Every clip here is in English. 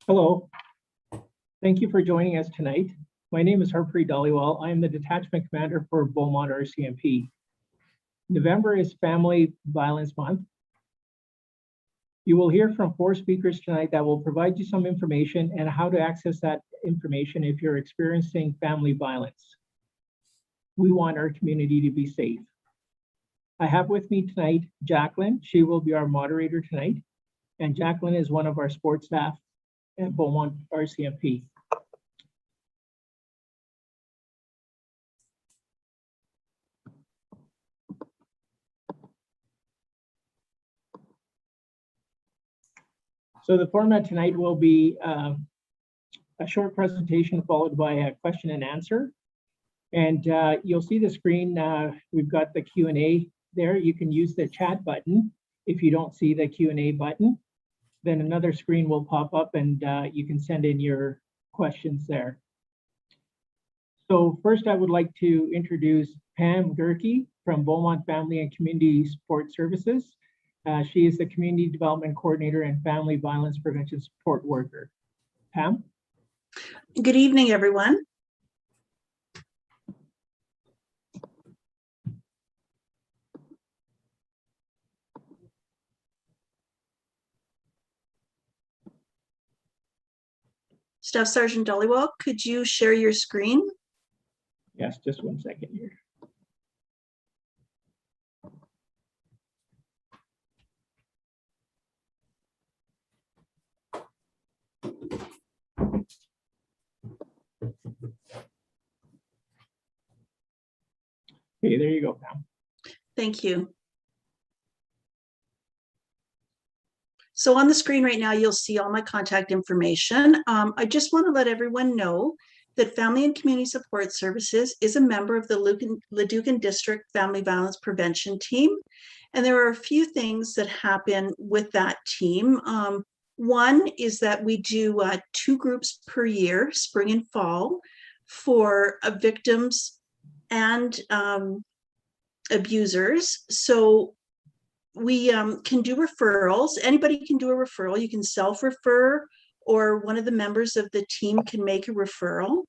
Hello. Thank you for joining us tonight. My name is Harpreet Dhaliwal. I am the Detachment Commander for Beaumont RCMP. November is Family Violence Month. You will hear from 4 speakers tonight that will provide you some information and how to access that information if you're experiencing family violence. We want our community to be safe. I have with me tonight Jacqueline. She will be our moderator tonight. And Jacqueline is one of our support staff at Beaumont RCMP. So the format tonight will be a short presentation followed by a question and answer. And you'll see the screen, we've got the Q&A there. You can use the chat button if you don't see the Q&A button. Then another screen will pop up and you can send in your questions there. So first I would like to introduce Pam Gurkey from Beaumont Family and Community Support Services. She is the Community Development Coordinator and Family Violence Prevention Support Worker. Pam? Good evening, everyone. Staff Sergeant Dhaliwal, could you share your screen? Yes, just 1 second here. Okay, there you go, Pam. Thank you. So on the screen right now, you'll see all my contact information. I just want to let everyone know that Family and Community Support Services is a member of the Leducan District Family Violence Prevention Team. And there are a few things that happen with that team. One is that we do 2 groups per year, spring and fall, for victims and abusers. So we can do referrals. Anybody can do a referral. You can self-refer, or one of the members of the team can make a referral.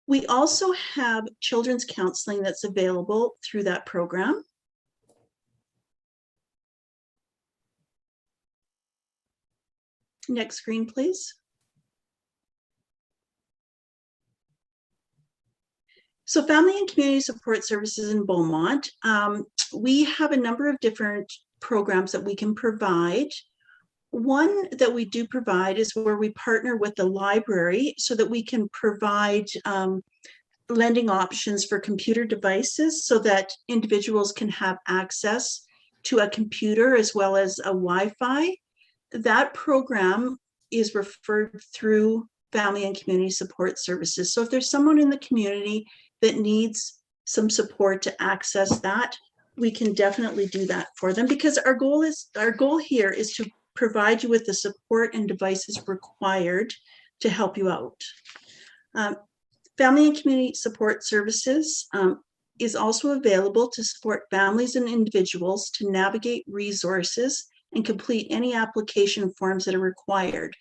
We also have children's counseling that's available through that program. Next screen, please. So Family and Community Support Services in Beaumont, we have a number of different programs that we can provide. One that we do provide is where we partner with the library so that we can provide lending options for computer devices so that individuals can have access to a computer as well as a Wi-Fi. That program is referred through Family and Community Support Services. So if there's someone in the community that needs some support to access that, we can definitely do that for them, because our goal here is to provide you with the support and devices required to help you out. Family and Community Support Services is also available to support families and individuals to navigate resources and complete any application forms that are required.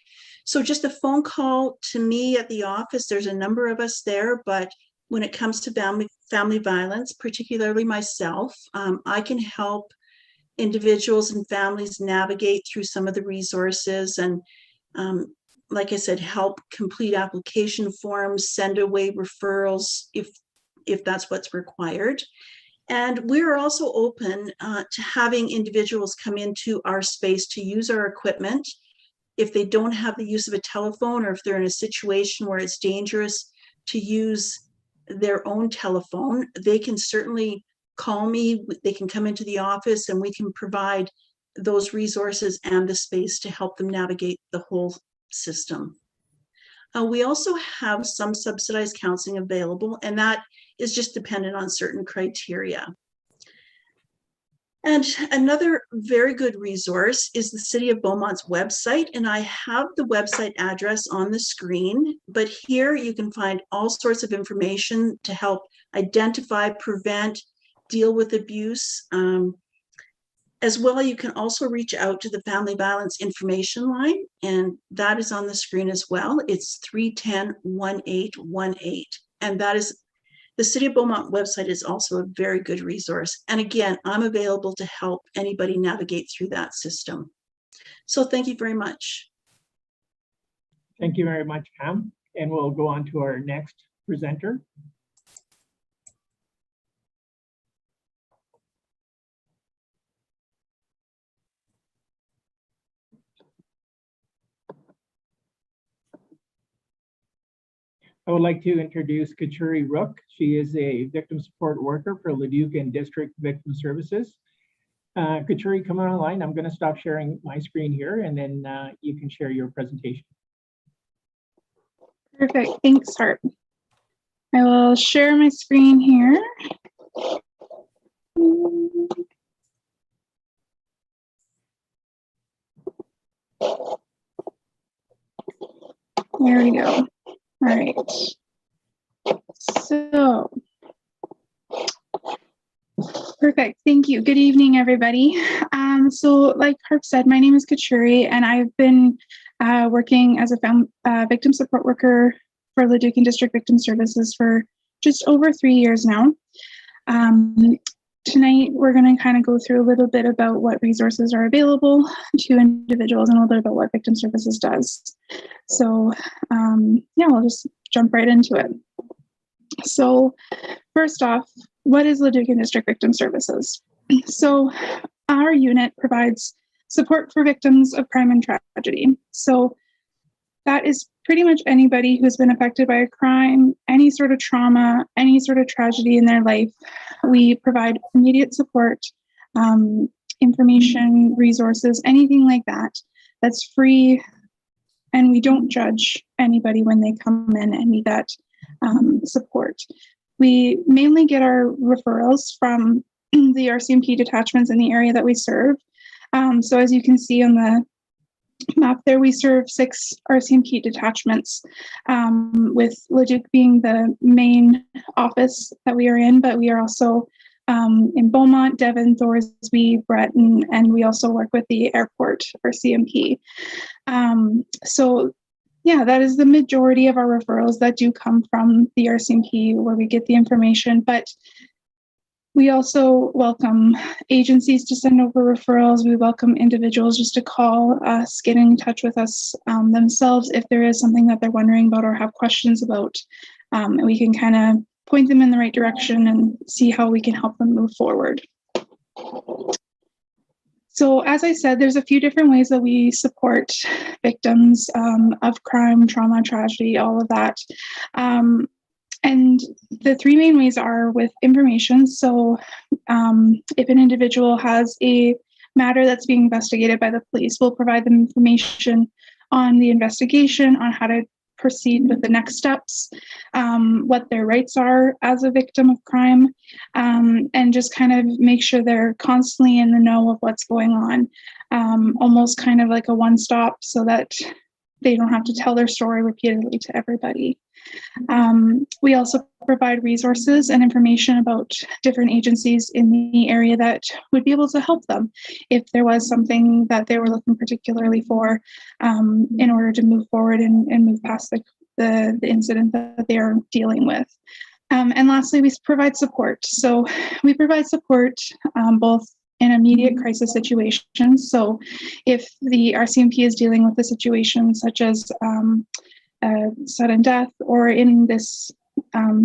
So just a phone call to me at the office, there's a number of us there, but when it comes to family violence, particularly myself, I can help individuals and families navigate through some of the resources and, like I said, help complete application forms, send away referrals if that's what's required. And we're also open to having individuals come into our space to use our equipment. If they don't have the use of a telephone, or if they're in a situation where it's dangerous to use their own telephone, they can certainly call me. They can come into the office and we can provide those resources and the space to help them navigate the whole system. We also have some subsidized counseling available, and that is just dependent on certain criteria. And another very good resource is the City of Beaumont's website, and I have the website address on the screen, but here you can find all sorts of information to help identify, prevent, deal with abuse. As well, you can also reach out to the Family Violence Information Line, and that is on the screen as well. It's 310-1818. And that is, the City of Beaumont website is also a very good resource. And again, I'm available to help anybody navigate through that system. So thank you very much. Thank you very much, Pam. And we'll go on to our next presenter. I would like to introduce Kachori Rook. She is a victim support worker for Leduc and District Victim Services. Kachori, come online. I'm going to stop sharing my screen here, and then you can share your presentation. Perfect. Thanks, Harp. I will share my screen here. There we go. All right. So, perfect. Thank you. Good evening, everybody. So like Harp said, my name is Kachori, and I've been working as a victim support worker for Leduc and District Victim Services for just over 3 years now. Tonight, we're going to kind of go through a little bit about what resources are available to individuals and a little bit about what Victim Services does. So yeah, we'll just jump right into it. So first off, what is Leduc and District Victim Services? So our unit provides support for victims of crime and tragedy. So that is pretty much anybody who's been affected by a crime, any sort of trauma, any sort of tragedy in their life. We provide immediate support, information, resources, anything like that, that's free. And we don't judge anybody when they come in and need that support. We mainly get our referrals from the RCMP detachments in the area that we serve. So as you can see on the map there, we serve 6 RCMP detachments, with Leduc being the main office that we are in, but we are also in Beaumont, Devon, Thorsby, Breton, and we also work with the airport RCMP. So yeah, that is the majority of our referrals that do come from the RCMP, where we get the information, but we also welcome agencies to send over referrals. We welcome individuals just to call us, get in touch with us themselves if there is something that they're wondering about or have questions about. And we can kind of point them in the right direction and see how we can help them move forward. So as I said, there's a few different ways that we support victims of crime, trauma, tragedy, all of that. And the 3 main ways are with information. So if an individual has a matter that's being investigated by the police, we'll provide them information on the investigation, on how to proceed with the next steps, what their rights are as a victim of crime, and just kind of make sure they're constantly in the know of what's going on, almost kind of like a one-stop so that they don't have to tell their story repeatedly to everybody. We also provide resources and information about different agencies in the area that would be able to help them if there was something that they were looking particularly for, in order to move forward and move past the incident that they are dealing with. And lastly, we provide support. So we provide support both in immediate crisis situations. So if the RCMP is dealing with a situation such as sudden death, or in this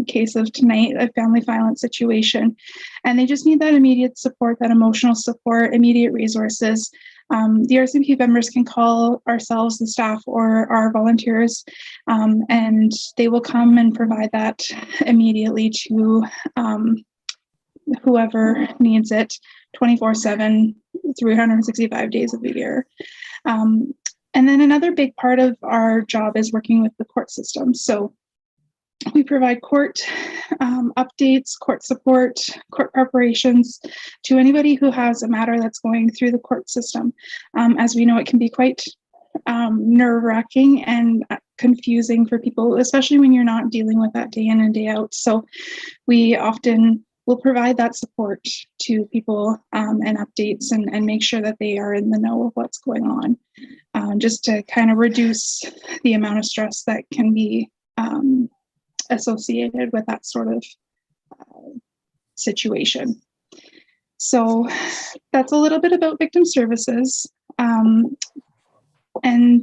case of tonight, a family violence situation, and they just need that immediate support, that emotional support, immediate resources, the RCMP members can call ourselves, the staff, or our volunteers, and they will come and provide that immediately to whoever needs it, 24/7, 365 days of the year. And then another big part of our job is working with the court system. So we provide court updates, court support, court preparations to anybody who has a matter that's going through the court system. As we know, it can be quite nerve-wracking and confusing for people, especially when you're not dealing with that day in and day out. So we often we'll provide that support to people and updates and make sure that they are in the know of what's going on, just to kind of reduce the amount of stress that can be associated with that sort of situation. So that's a little bit about victim services. And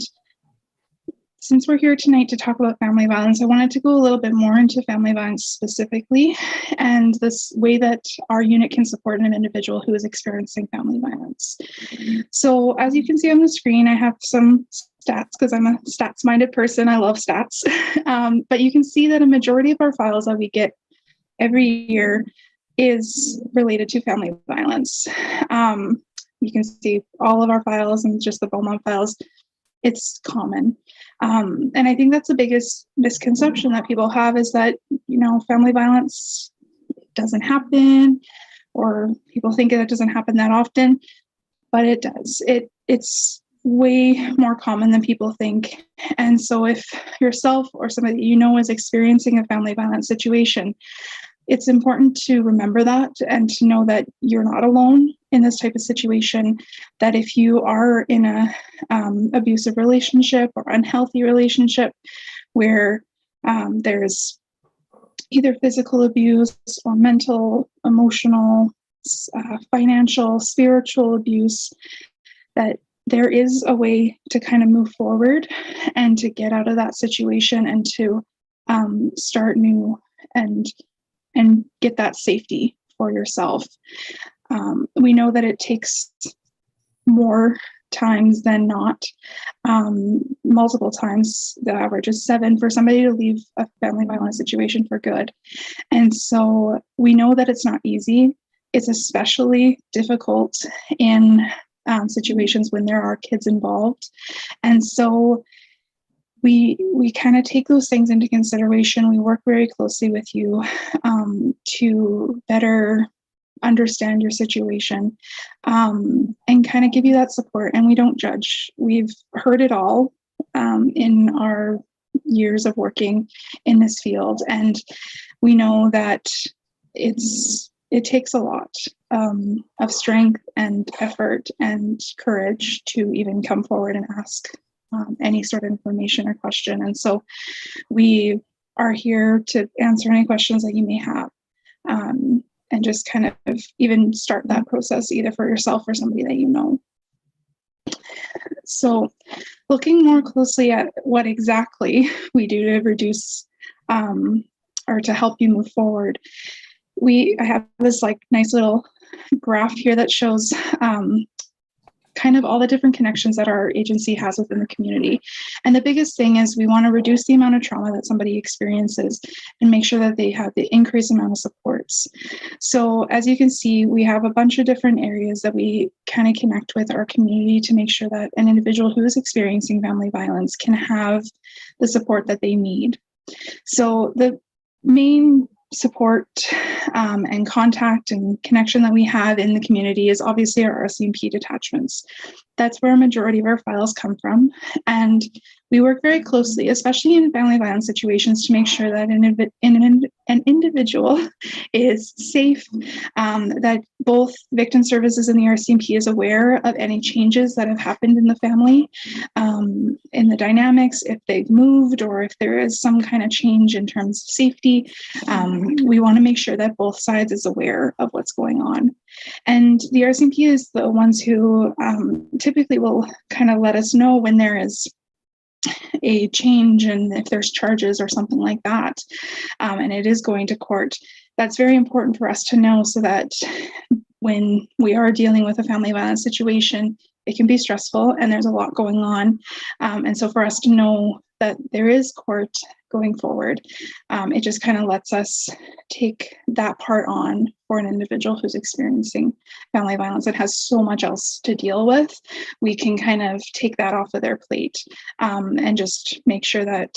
since we're here tonight to talk about family violence, I wanted to go a little bit more into family violence specifically and this way that our unit can support an individual who is experiencing family violence. So as you can see on the screen, I have some stats because I'm a stats-minded person. I love stats. But you can see that a majority of our files that we get every year is related to family violence. You can see all of our files and just the Beaumont files. It's common. And I think that's the biggest misconception that people have is that, you know, family violence doesn't happen, or people think it doesn't happen that often, but it does. It's way more common than people think. And so if yourself or somebody that you know is experiencing a family violence situation, it's important to remember that and to know that you're not alone in this type of situation, that if you are in a abusive relationship or unhealthy relationship where there's either physical abuse or mental, emotional, financial, spiritual abuse, that there is a way to kind of move forward and to get out of that situation and to start new and get that safety for yourself. We know that it takes more times than not, multiple times. The average is 7 for somebody to leave a family violence situation for good. And so we know that it's not easy. It's especially difficult in situations when there are kids involved. And so we kind of take those things into consideration. We work very closely with you to better understand your situation and kind of give you that support. And we don't judge. We've heard it all in our years of working in this field. And we know that it takes a lot of strength and effort and courage to even come forward and ask any sort of information or question. And so we are here to answer any questions that you may have, and just kind of even start that process either for yourself or somebody that you know. So looking more closely at what exactly we do to reduce or to help you move forward, I have this like nice little graph here that shows kind of all the different connections that our agency has within the community. And the biggest thing is we want to reduce the amount of trauma that somebody experiences and make sure that they have the increased amount of supports. So as you can see, we have a bunch of different areas that we kind of connect with our community to make sure that an individual who is experiencing family violence can have the support that they need. So the main support and contact and connection that we have in the community is obviously our RCMP detachments. That's where a majority of our files come from. And we work very closely, especially in family violence situations, to make sure that an individual is safe, that both victim services and the RCMP is aware of any changes that have happened in the family, in the dynamics, if they've moved or if there is some kind of change in terms of safety. We want to make sure that both sides is aware of what's going on. And the RCMP is the ones who typically will kind of let us know when there is a change and if there's charges or something like that, and it is going to court. That's very important for us to know, so that when we are dealing with a family violence situation, it can be stressful and there's a lot going on. And so for us to know that there is court going forward, it just kind of lets us take that part on for an individual who's experiencing family violence that has so much else to deal with. We can kind of take that off of their plate and just make sure that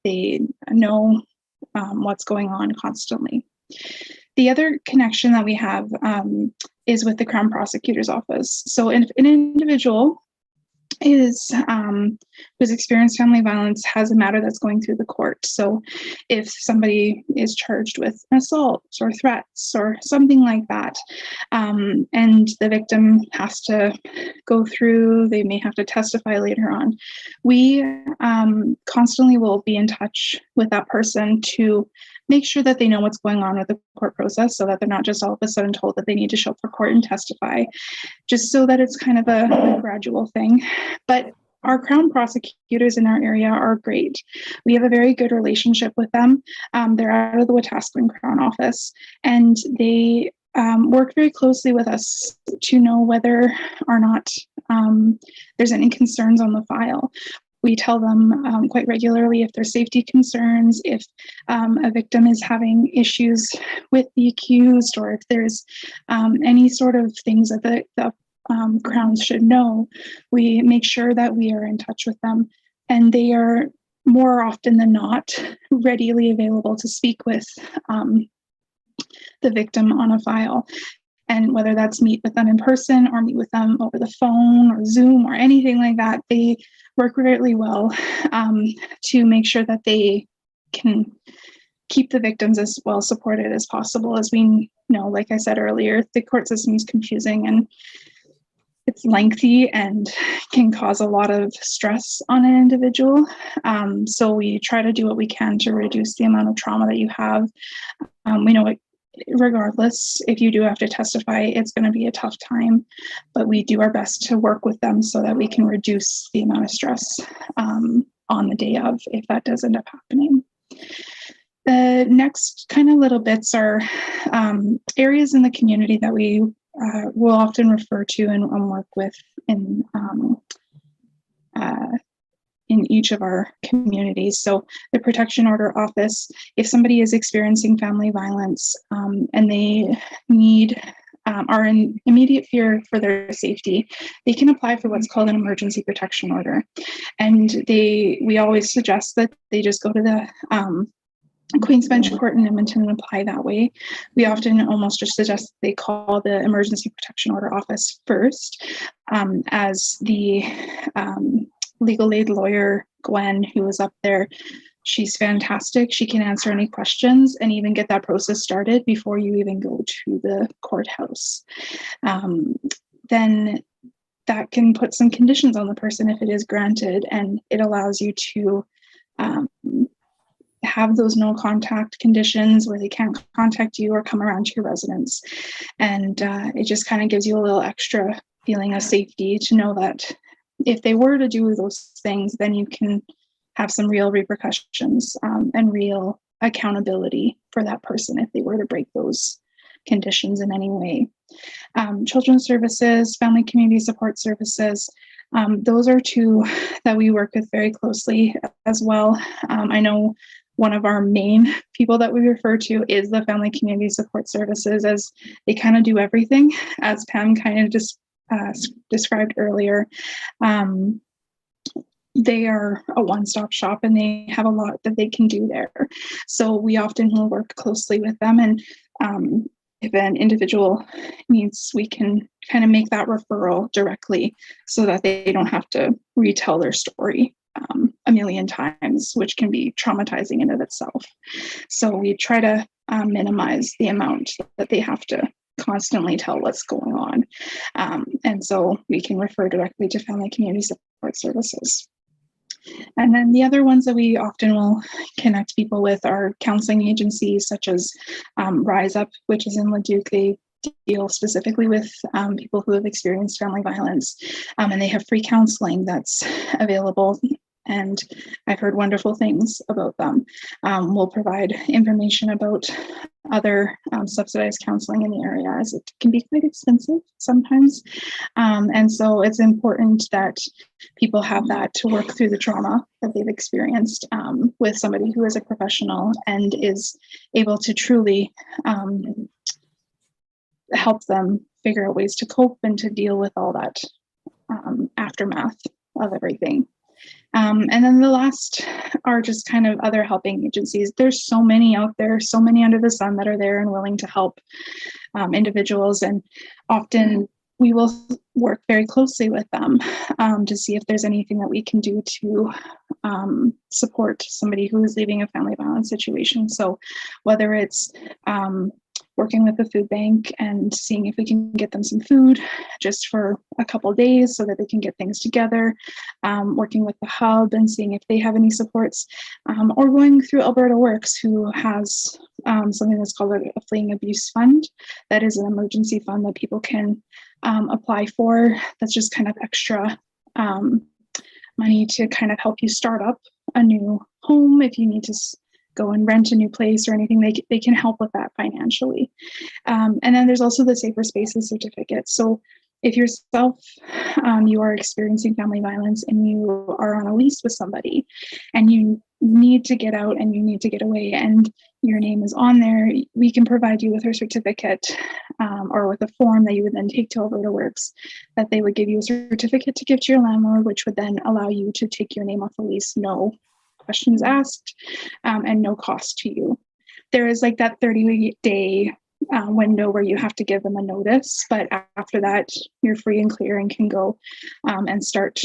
they know what's going on constantly. The other connection that we have is with the Crown Prosecutor's Office. So if an individual who's experienced family violence has a matter that's going through the court. So if somebody is charged with assault or threats or something like that, and the victim has to go through, they may have to testify later on, we constantly will be in touch with that person to make sure that they know what's going on with the court process, so that they're not just all of a sudden told that they need to show up for court and testify, just so that it's kind of a gradual thing. But our Crown prosecutors in our area are great. We have a very good relationship with them. They're out of the Wetaskiwin Crown office, and they work very closely with us to know whether or not there's any concerns on the file. We tell them quite regularly if there's safety concerns, if a victim is having issues with the accused, or if there's any sort of things that the Crowns should know. We make sure that we are in touch with them, and they are more often than not readily available to speak with the victim on a file. And whether that's meet with them in person or meet with them over the phone or Zoom or anything like that, they work really well to make sure that they can keep the victims as well supported as possible. As we know, like I said earlier, the court system is confusing and it's lengthy and can cause a lot of stress on an individual. So we try to do what we can to reduce the amount of trauma that you have. We know regardless, if you do have to testify, it's going to be a tough time, but we do our best to work with them so that we can reduce the amount of stress on the day of, if that does end up happening. The next kind of little bits are areas in the community that we will often refer to and work with in each of our communities. So the Protection Order Office, if somebody is experiencing family violence and they are in immediate fear for their safety, they can apply for what's called an emergency protection order. And we always suggest that they just go to the Queen's Bench Court in Edmonton and apply that way. We often almost just suggest they call the Emergency Protection Order Office first, as the legal aid lawyer, Gwen, who is up there, she's fantastic. She can answer any questions and even get that process started before you even go to the courthouse. Then that can put some conditions on the person if it is granted, and it allows you to have those no contact conditions where they can't contact you or come around to your residence. And it just kind of gives you a little extra feeling of safety to know that if they were to do those things, then you can have some real repercussions and real accountability for that person if they were to break those conditions in any way. Children's services, family community support services, those are two that we work with very closely as well. I know one of our main people that we refer to is the family community support services, as they kind of do everything, as Pam kind of just described earlier. They are a one-stop shop and they have a lot that they can do there. So we often will work closely with them, and if an individual needs, we can kind of make that referral directly so that they don't have to retell their story a million times, which can be traumatizing in of itself. So we try to minimize the amount that they have to constantly tell what's going on. And so we can refer directly to family community support services. And then the other ones that we often will connect people with are counseling agencies such as Rise Up, which is in Leduc. They deal specifically with people who have experienced family violence, and they have free counseling that's available. And I've heard wonderful things about them. We'll provide information about other subsidized counseling in the area, as it can be quite expensive sometimes. And so it's important that people have that to work through the trauma that they've experienced with somebody who is a professional and is able to truly help them figure out ways to cope and to deal with all that aftermath of everything. And then the last are just kind of other helping agencies. There's so many out there, so many under the sun that are there and willing to help individuals. And often we will work very closely with them to see if there's anything that we can do to support somebody who is leaving a family violence situation. So whether it's working with the food bank and seeing if we can get them some food just for a couple days so that they can get things together, working with the hub and seeing if they have any supports, or going through Alberta Works, who has something that's called a fleeing abuse fund. That is an emergency fund that people can apply for. That's just kind of extra money to kind of help you start up a new home. If you need to go and rent a new place or anything, they can help with that financially. And then there's also the Safer Spaces certificate. So if yourself, you are experiencing family violence and you are on a lease with somebody and you need to get out and you need to get away and your name is on there, we can provide you with a certificate or with a form that you would then take to Alberta Works, that they would give you a certificate to give to your landlord, which would then allow you to take your name off the lease, no questions asked, and no cost to you. There is like that 30-day window where you have to give them a notice, but after that, you're free and clear and can go and start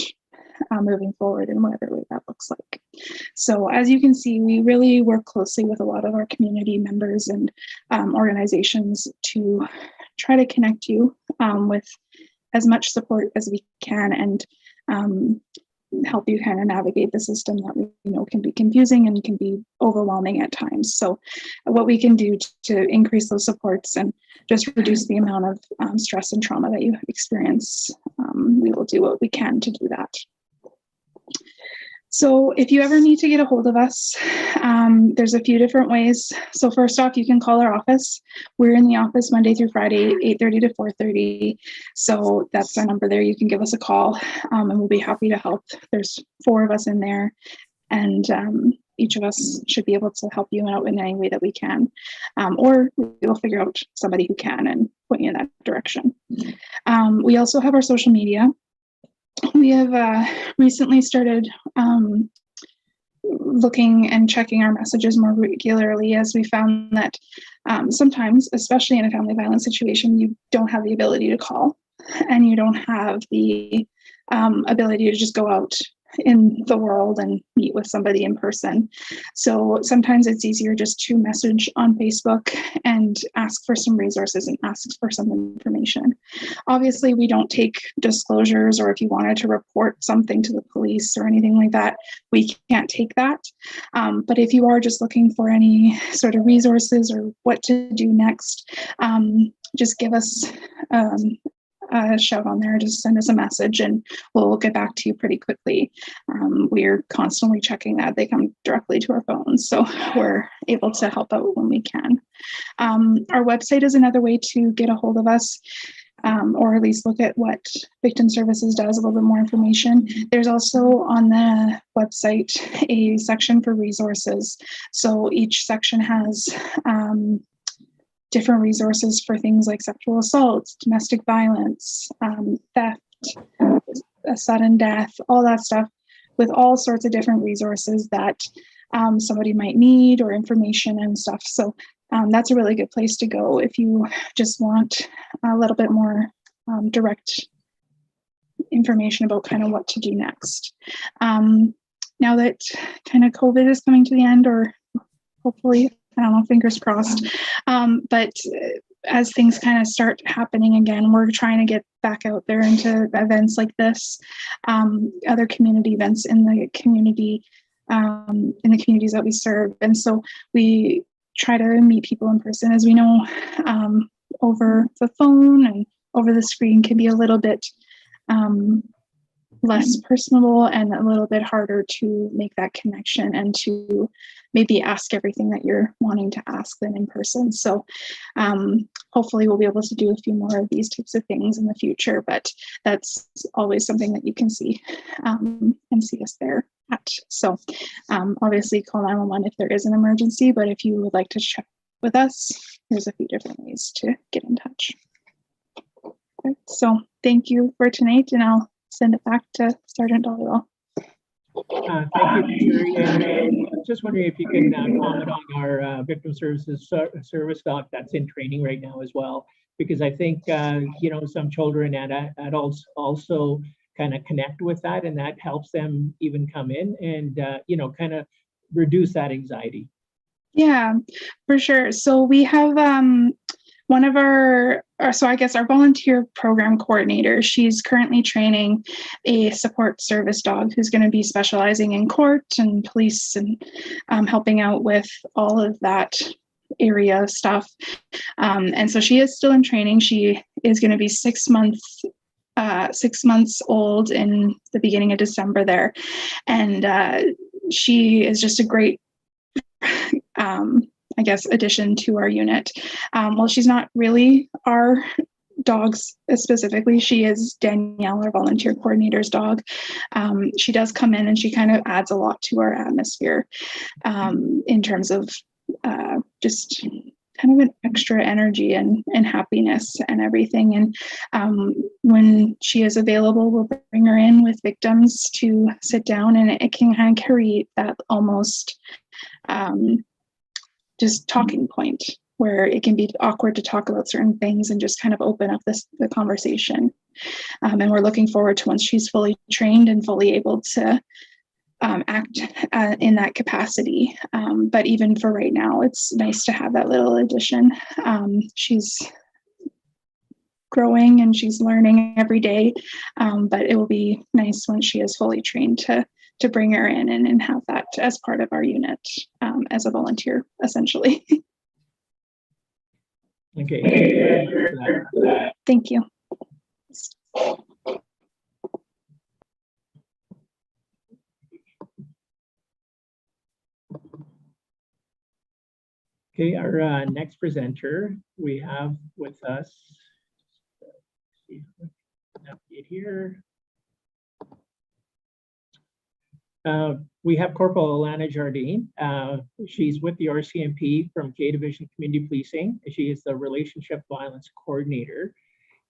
moving forward in whatever way that looks like. So as you can see, we really work closely with a lot of our community members and organizations to try to connect you with as much support as we can and help you kind of navigate the system that we know can be confusing and can be overwhelming at times. So what we can do to increase those supports and just reduce the amount of stress and trauma that you experience, we will do what we can to do that. So if you ever need to get a hold of us, there's a few different ways. So first off, you can call our office. We're in the office Monday through Friday, 8:30 to 4:30. So that's our number there. You can give us a call and we'll be happy to help. There's 4 of us in there and each of us should be able to help you out in any way that we can. Or we'll figure out somebody who can and point you in that direction. We also have our social media. We have recently started looking and checking our messages more regularly, as we found that sometimes, especially in a family violence situation, you don't have the ability to call and you don't have the ability to just go out in the world and meet with somebody in person. So sometimes it's easier just to message on Facebook and ask for some resources and ask for some information. Obviously, we don't take disclosures, or if you wanted to report something to the police or anything like that, we can't take that. But if you are just looking for any sort of resources or what to do next, just give us a shout on there, just send us a message and we'll get back to you pretty quickly. We're constantly checking that. They come directly to our phones, so we're able to help out when we can. Our website is another way to get a hold of us, or at least look at what Victim Services does, a little bit more information. There's also on the website a section for resources. So each section has different resources for things like sexual assault, domestic violence, theft, a sudden death, all that stuff, with all sorts of different resources that somebody might need, or information and stuff. So that's a really good place to go if you just want a little bit more direct information about kind of what to do next. Now that kind of COVID is coming to the end, or hopefully, I don't know, fingers crossed. But as things kind of start happening again, we're trying to get back out there into events like this, other community events in the community, in the communities that we serve. And so we try to meet people in person. As we know, over the phone and over the screen can be a little bit less personable and a little bit harder to make that connection and to maybe ask everything that you're wanting to ask than in person. So hopefully we'll be able to do a few more of these types of things in the future, but that's always something that you can see and see us there at. So obviously call 911 if there is an emergency, but if you would like to check with us, there's a few different ways to get in touch. Okay, so thank you for tonight, and I'll send it back to Sergeant Dollywell. Thank you, Kachori. And just wondering if you can comment on our victim services service doc that's in training right now as well. because I think, some children and adults also kind of connect with that, and that helps them even come in and, kind of reduce that anxiety. Yeah, for sure. So we have one of our volunteer program coordinator. She's currently training a support service dog who's going to be specializing in court and police and helping out with all of that area stuff. And so she is still in training. She is going to be 6 months old in the beginning of December there. And she is just a great addition to our unit. Well, she's not really our dogs specifically. She is Danielle, our volunteer coordinator's dog. She does come in and she kind of adds a lot to our atmosphere in terms of just kind of an extra energy and happiness and everything. And when she is available, we'll bring her in with victims to sit down, and it can kind of create that almost just talking point where it can be awkward to talk about certain things and just kind of open up the conversation. And we're looking forward to once she's fully trained and fully able to act in that capacity. But even for right now, it's nice to have that little addition. She's growing and she's learning every day, but it will be nice when she is fully trained to bring her in and have that as part of our unit as a volunteer, essentially. Okay. Thank you. Okay, our next presenter we have with us, see if we can navigate here. We have Corporal Alana Jardine. She's with the RCMP from K Division Community Policing. She is the Relationship Violence Coordinator.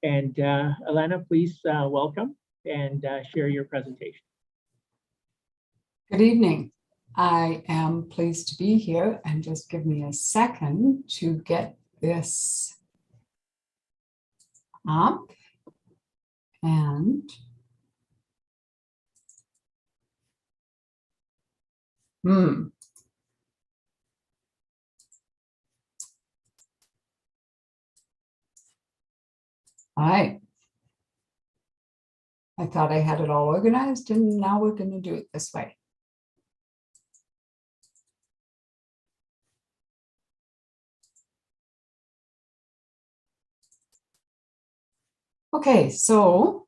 And Alana, please welcome and share your presentation. Good evening. I am pleased to be here, and just give me a second to get this up. And all right. I thought I had it all organized, and now we're going to do it this way. Okay, so,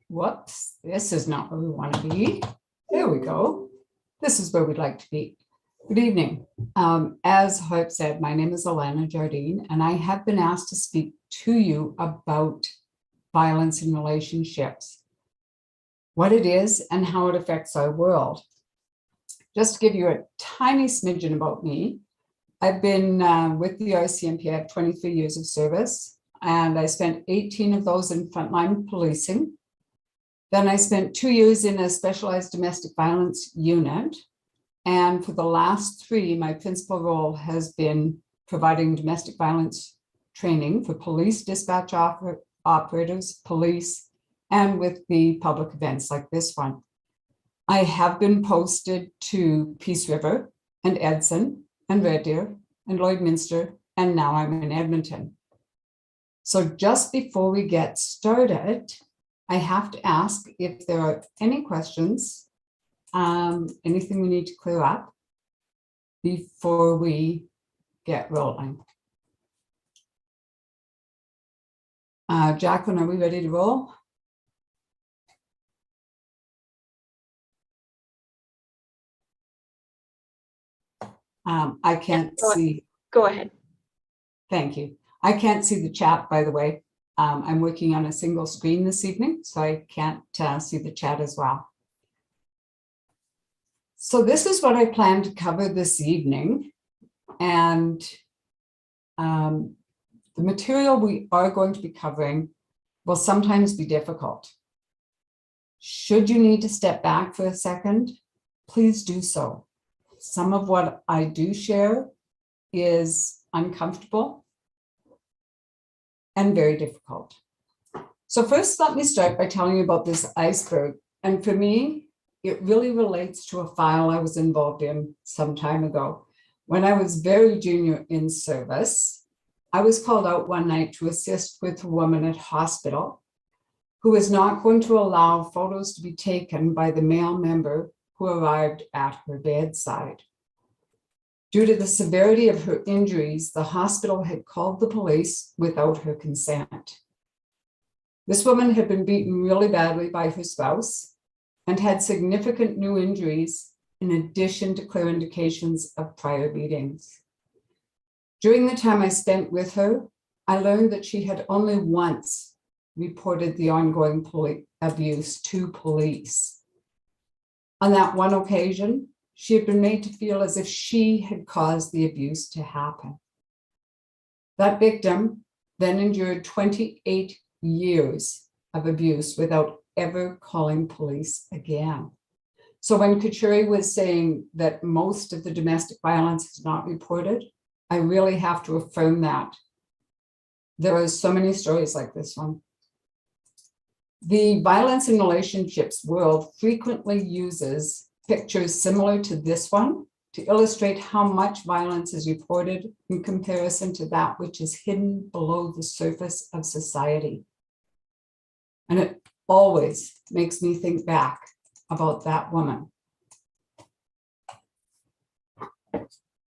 whoops, this is not where we want to be. There we go. This is where we'd like to be. Good evening. As Hope said, my name is Alana Jardine, and I have been asked to speak to you about violence in relationships, what it is and how it affects our world. Just to give you a tiny smidgen about me, I've been with the RCMP. I have 23 years of service, and I spent 18 of those in frontline policing. Then I spent 2 years in a specialized domestic violence unit. And for the last 3, my principal role has been providing domestic violence training for police dispatch operators, police, and with the public events like this one. I have been posted to Peace River and Edson and Red Deer and Lloydminster, and now I'm in Edmonton. So just before we get started, I have to ask if there are any questions, anything we need to clear up before we get rolling. Jacqueline, are we ready to roll? I can't see. Go ahead. Thank you. I can't see the chat, by the way. I'm working on a single screen this evening, so I can't see the chat as well. So this is what I plan to cover this evening. And the material we are going to be covering will sometimes be difficult. Should you need to step back for a second, please do so. Some of what I do share is uncomfortable. and very difficult. So first, let me start by telling you about this iceberg. And for me, it really relates to a file I was involved in some time ago. When I was very junior in service, I was called out one night to assist with a woman at hospital who was not going to allow photos to be taken by the male member who arrived at her bedside. Due to the severity of her injuries, the hospital had called the police without her consent. This woman had been beaten really badly by her spouse and had significant new injuries in addition to clear indications of prior beatings. During the time I spent with her, I learned that she had only once reported the ongoing abuse to police. On that one occasion, she had been made to feel as if she had caused the abuse to happen. That victim then endured 28 years of abuse without ever calling police again. So when Kachori was saying that most of the domestic violence is not reported, I really have to affirm that. There are so many stories like this one. The violence in relationships world frequently uses pictures similar to this one to illustrate how much violence is reported in comparison to that which is hidden below the surface of society. And it always makes me think back about that woman.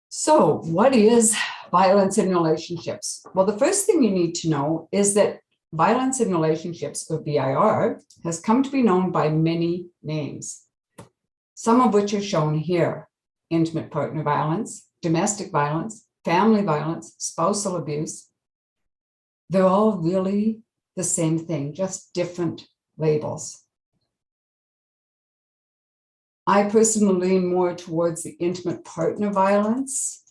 So what is violence in relationships? Well, the first thing you need to know is that violence in relationships, or VIR, has come to be known by many names, some of which are shown here: intimate partner violence, domestic violence, family violence, spousal abuse. They're all really the same thing, just different labels. I personally lean more towards the intimate partner violence.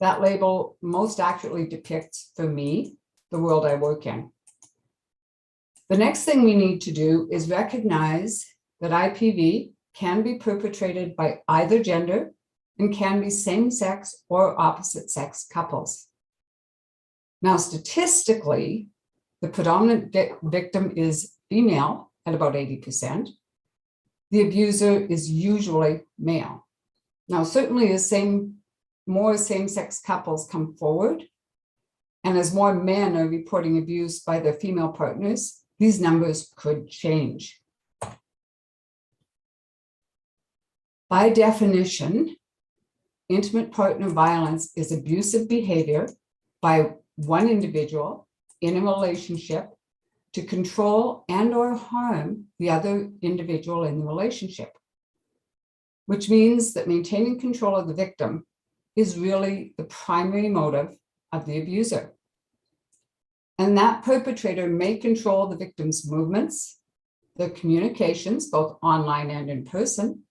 That label most accurately depicts, for me, the world I work in. The next thing we need to do is recognize that IPV can be perpetrated by either gender and can be same-sex or opposite-sex couples. Now, statistically, the predominant victim is female at about 80%. The abuser is usually male. Now, certainly as more same-sex couples come forward, and as more men are reporting abuse by their female partners, these numbers could change. By definition, intimate partner violence is abusive behavior by one individual in a relationship to control and or harm the other individual in the relationship, which means that maintaining control of the victim is really the primary motive of the abuser. And that perpetrator may control the victim's movements, their communications, both online and in person,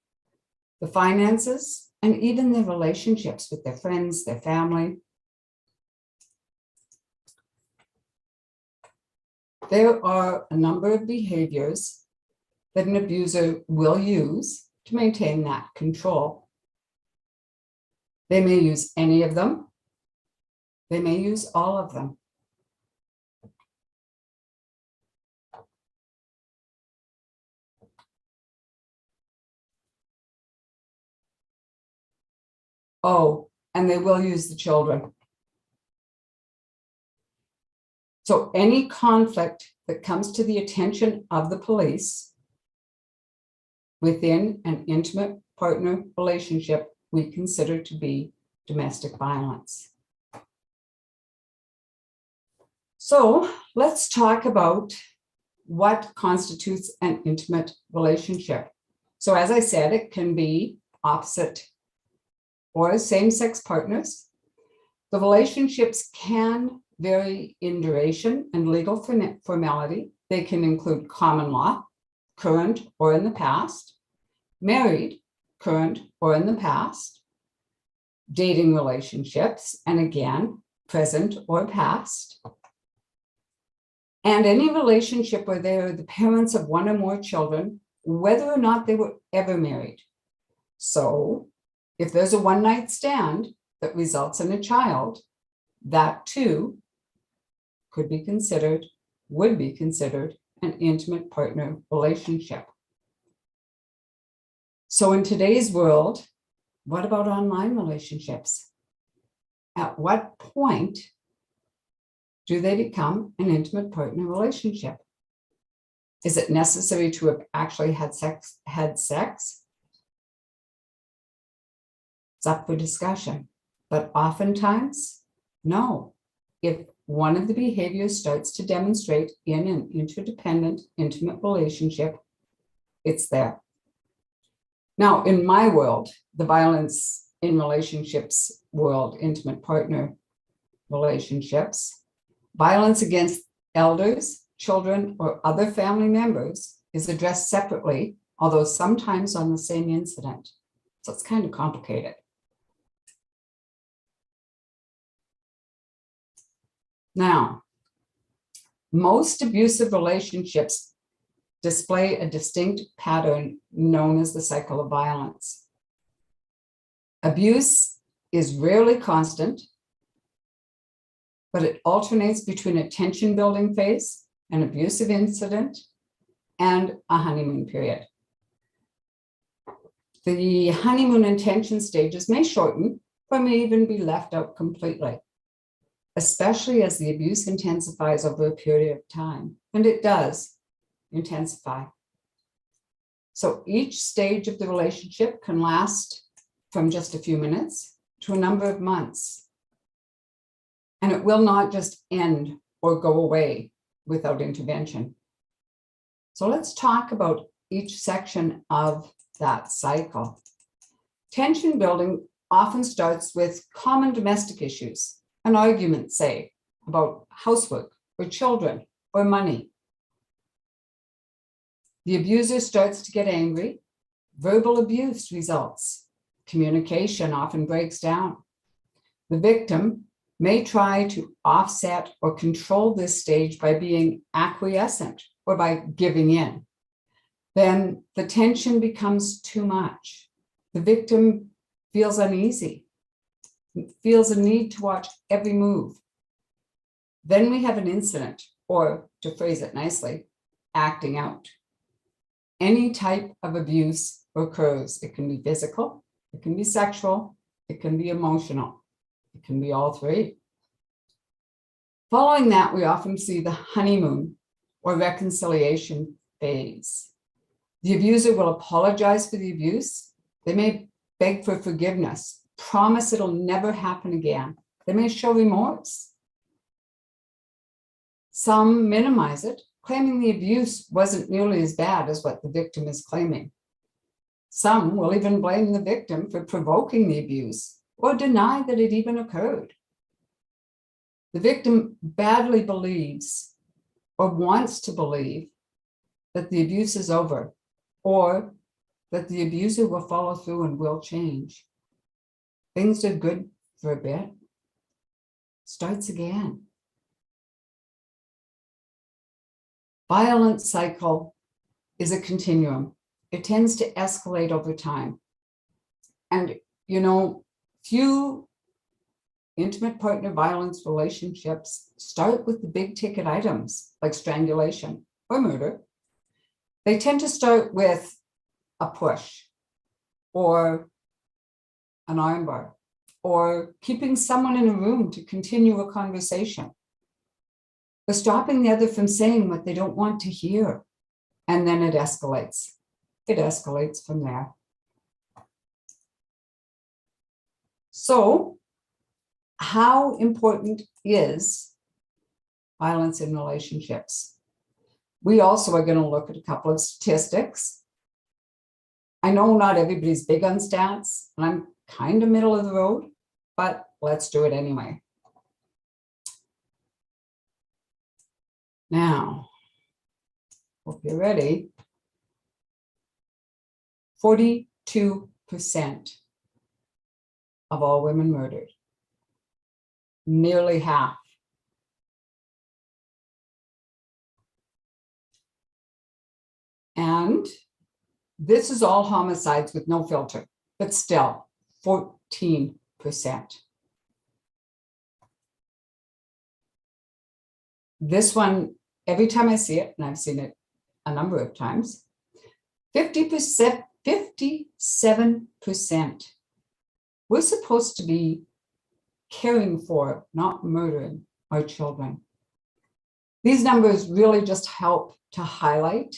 the finances, and even their relationships with their friends, their family. There are a number of behaviors that an abuser will use to maintain that control. They may use any of them. They may use all of them. Oh, and they will use the children. So any conflict that comes to the attention of the police within an intimate partner relationship, we consider to be domestic violence. So let's talk about what constitutes an intimate relationship. So as I said, it can be opposite or same-sex partners. The relationships can vary in duration and legal formality. They can include common law, current or in the past, married, current or in the past, dating relationships, and again, present or past, and any relationship where they are the parents of one or more children, whether or not they were ever married. So if there's a one-night stand that results in a child, that too would be considered an intimate partner relationship. So in today's world, what about online relationships? At what point do they become an intimate partner relationship? Is it necessary to have actually had sex? It's up for discussion, but oftentimes, no. If one of the behaviors starts to demonstrate in an interdependent, intimate relationship, it's there. Now, in my world, the violence in relationships world, intimate partner relationships, violence against elders, children, or other family members is addressed separately, although sometimes on the same incident. So it's kind of complicated. Now, most abusive relationships display a distinct pattern known as the cycle of violence. Abuse is rarely constant, but it alternates between a tension-building phase, an abusive incident, and a honeymoon period. The honeymoon and tension stages may shorten, or may even be left out completely, especially as the abuse intensifies over a period of time, and it does intensify. So each stage of the relationship can last from just a few minutes to a number of months. And it will not just end or go away without intervention. So let's talk about each section of that cycle. Tension building often starts with common domestic issues, an argument, say, about housework or children or money. The abuser starts to get angry. Verbal abuse results. Communication often breaks down. The victim may try to offset or control this stage by being acquiescent or by giving in. Then the tension becomes too much. The victim feels uneasy, feels a need to watch every move. Then we have an incident, or to phrase it nicely, acting out. Any type of abuse occurs. It can be physical, it can be sexual, it can be emotional, it can be all three. Following that, we often see the honeymoon or reconciliation phase. The abuser will apologize for the abuse. They may beg for forgiveness, promise it'll never happen again. They may show remorse. Some minimize it, claiming the abuse wasn't nearly as bad as what the victim is claiming. Some will even blame the victim for provoking the abuse or deny that it even occurred. The victim badly believes or wants to believe that the abuse is over, or that the abuser will follow through and will change. Things are good for a bit, starts again. Violence cycle is a continuum. It tends to escalate over time. And, few intimate partner violence relationships start with the big ticket items like strangulation or murder. They tend to start with a push or an armbar or keeping someone in a room to continue a conversation, or stopping the other from saying what they don't want to hear. And then it escalates. It escalates from there. So, how important is violence in relationships? We also are going to look at a couple of statistics. I know not everybody's big on stats, and I'm kind of middle of the road, but let's do it anyway. Now, hope you're ready. 42% of all women murdered. Nearly half. And this is all homicides with no filter, but still 14%. This one, every time I see it, and I've seen it a number of times, 50%, 57%. We're supposed to be caring for, not murdering our children. These numbers really just help to highlight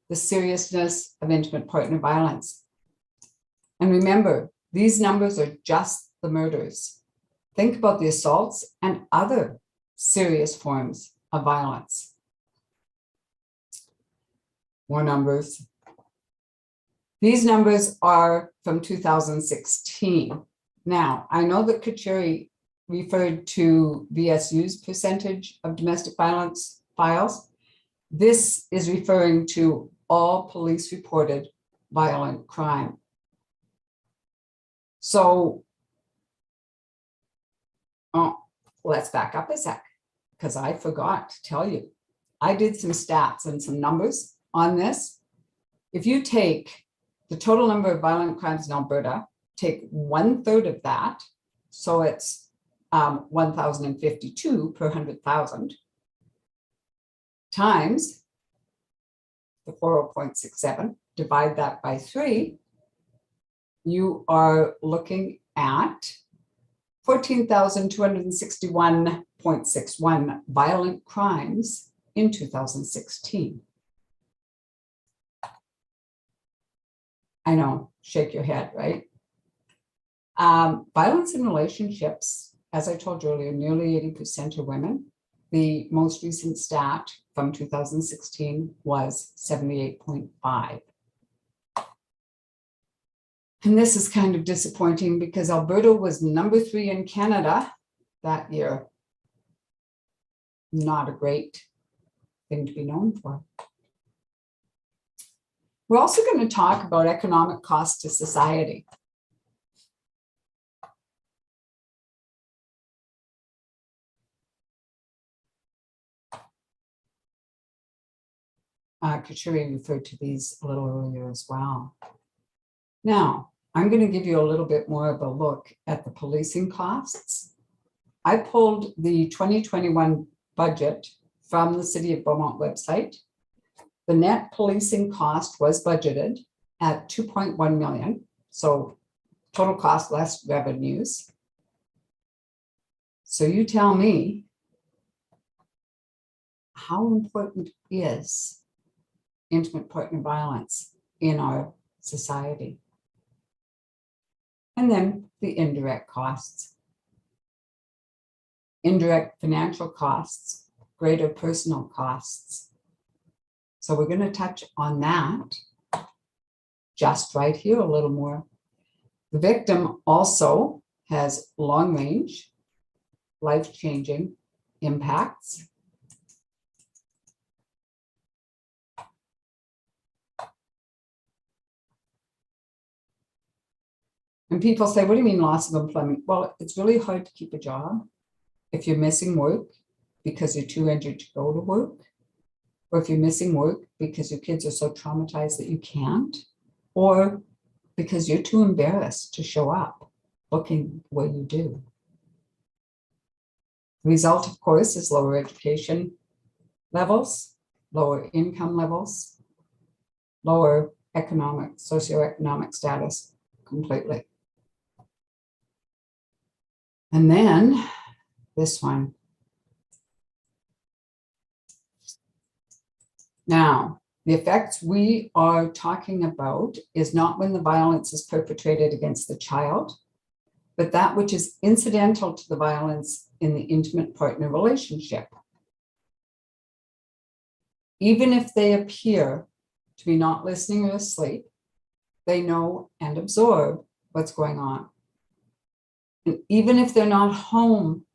the seriousness of intimate partner violence. And remember, these numbers are just the murders. Think about the assaults and other serious forms of violence. More numbers. These numbers are from 2016. Now, I know that Kachori referred to VSU's percentage of domestic violence files. This is referring to all police reported violent crime. So, let's back up a sec, because I forgot to tell you. I did some stats and some numbers on this. If you take the total number of violent crimes in Alberta, take 1/3 of that, so it's 1,052 per 100,000, times the 40.67, divide that by 3, you are looking at 14,261.61 violent crimes in 2016. I know, shake your head, right? Violence in relationships, as I told you earlier, nearly 80% are women. The most recent stat from 2016 was 78.5. And this is kind of disappointing because Alberta was number 3 in Canada that year. Not a great thing to be known for. We're also going to talk about economic cost to society. Kachori referred to these a little earlier as well. Now, I'm going to give you a little bit more of a look at the policing costs. I pulled the 2021 budget from the City of Beaumont website. The net policing cost was budgeted at 2.1 million. So total cost less revenues. So you tell me, how important is intimate partner violence in our society? And then the indirect costs. Indirect financial costs, greater personal costs. So we're going to touch on that just right here a little more. The victim also has long-range, life-changing impacts. And people say, what do you mean loss of employment? Well, it's really hard to keep a job if you're missing work because you're too injured to go to work, or if you're missing work because your kids are so traumatized that you can't, or because you're too embarrassed to show up looking where you do. The result, of course, is lower education levels, lower income levels, lower socioeconomic status completely. And then this one. Now, the effects we are talking about is not when the violence is perpetrated against the child, but that which is incidental to the violence in the intimate partner relationship. Even if they appear to be not listening or asleep, they know and absorb what's going on. And even if they're not home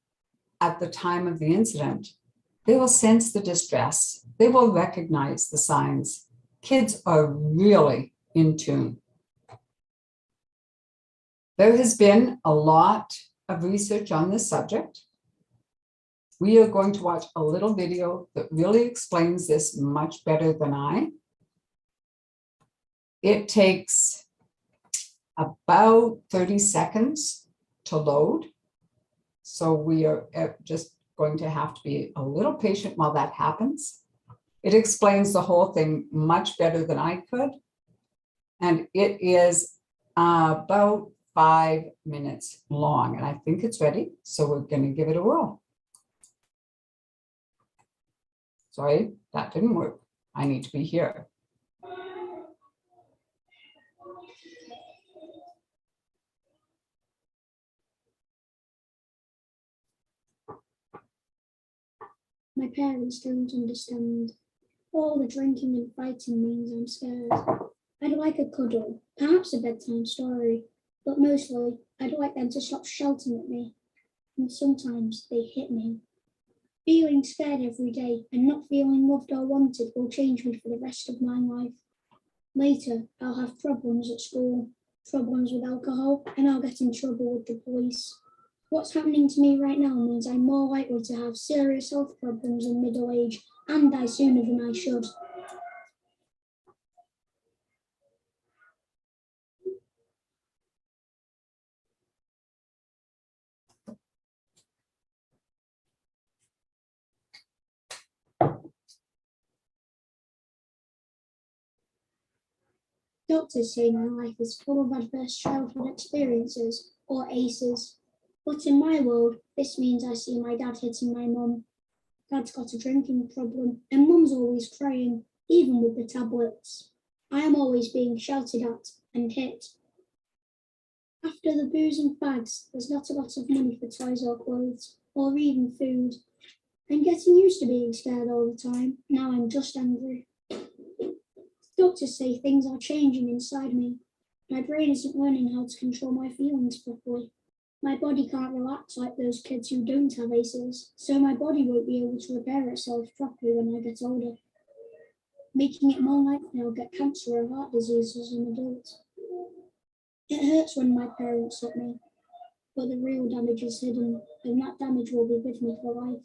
at the time of the incident, they will sense the distress. They will recognize the signs. Kids are really in tune. There has been a lot of research on this subject. We are going to watch a little video that really explains this much better than I. It takes about 30 seconds to load. So we are just going to have to be a little patient while that happens. It explains the whole thing much better than I could. And it is about 5 minutes long, and I think it's ready. So we're going to give it a whirl. Sorry, that didn't work. I need to be here. My parents don't understand. All the drinking and fighting means I'm scared. I'd like a cuddle, perhaps a bedtime story, but mostly I'd like them to stop shouting at me. And sometimes they hit me. Feeling scared every day and not feeling loved or wanted will change me for the rest of my life. Later, I'll have problems at school, problems with alcohol, and I'll get in trouble with the police. What's happening to me right now means I'm more likely to have serious health problems in middle age and die sooner than I should. Doctors say my life is full of adverse childhood experiences, or ACEs. But in my world, this means I see my dad hitting my mum. Dad's got a drinking problem, and mum's always crying, even with the tablets. I am always being shouted at and hit. After the booze and fags, there's not a lot of money for toys or clothes, or even food. I'm getting used to being scared all the time. Now I'm just angry. Doctors say things are changing inside me. My brain isn't learning how to control my feelings properly. My body can't relax like those kids who don't have ACEs, so my body won't be able to repair itself properly when I get older, making it more likely I'll get cancer or heart disease as an adult. It hurts when my parents hit me, but the real damage is hidden, and that damage will be with me for life.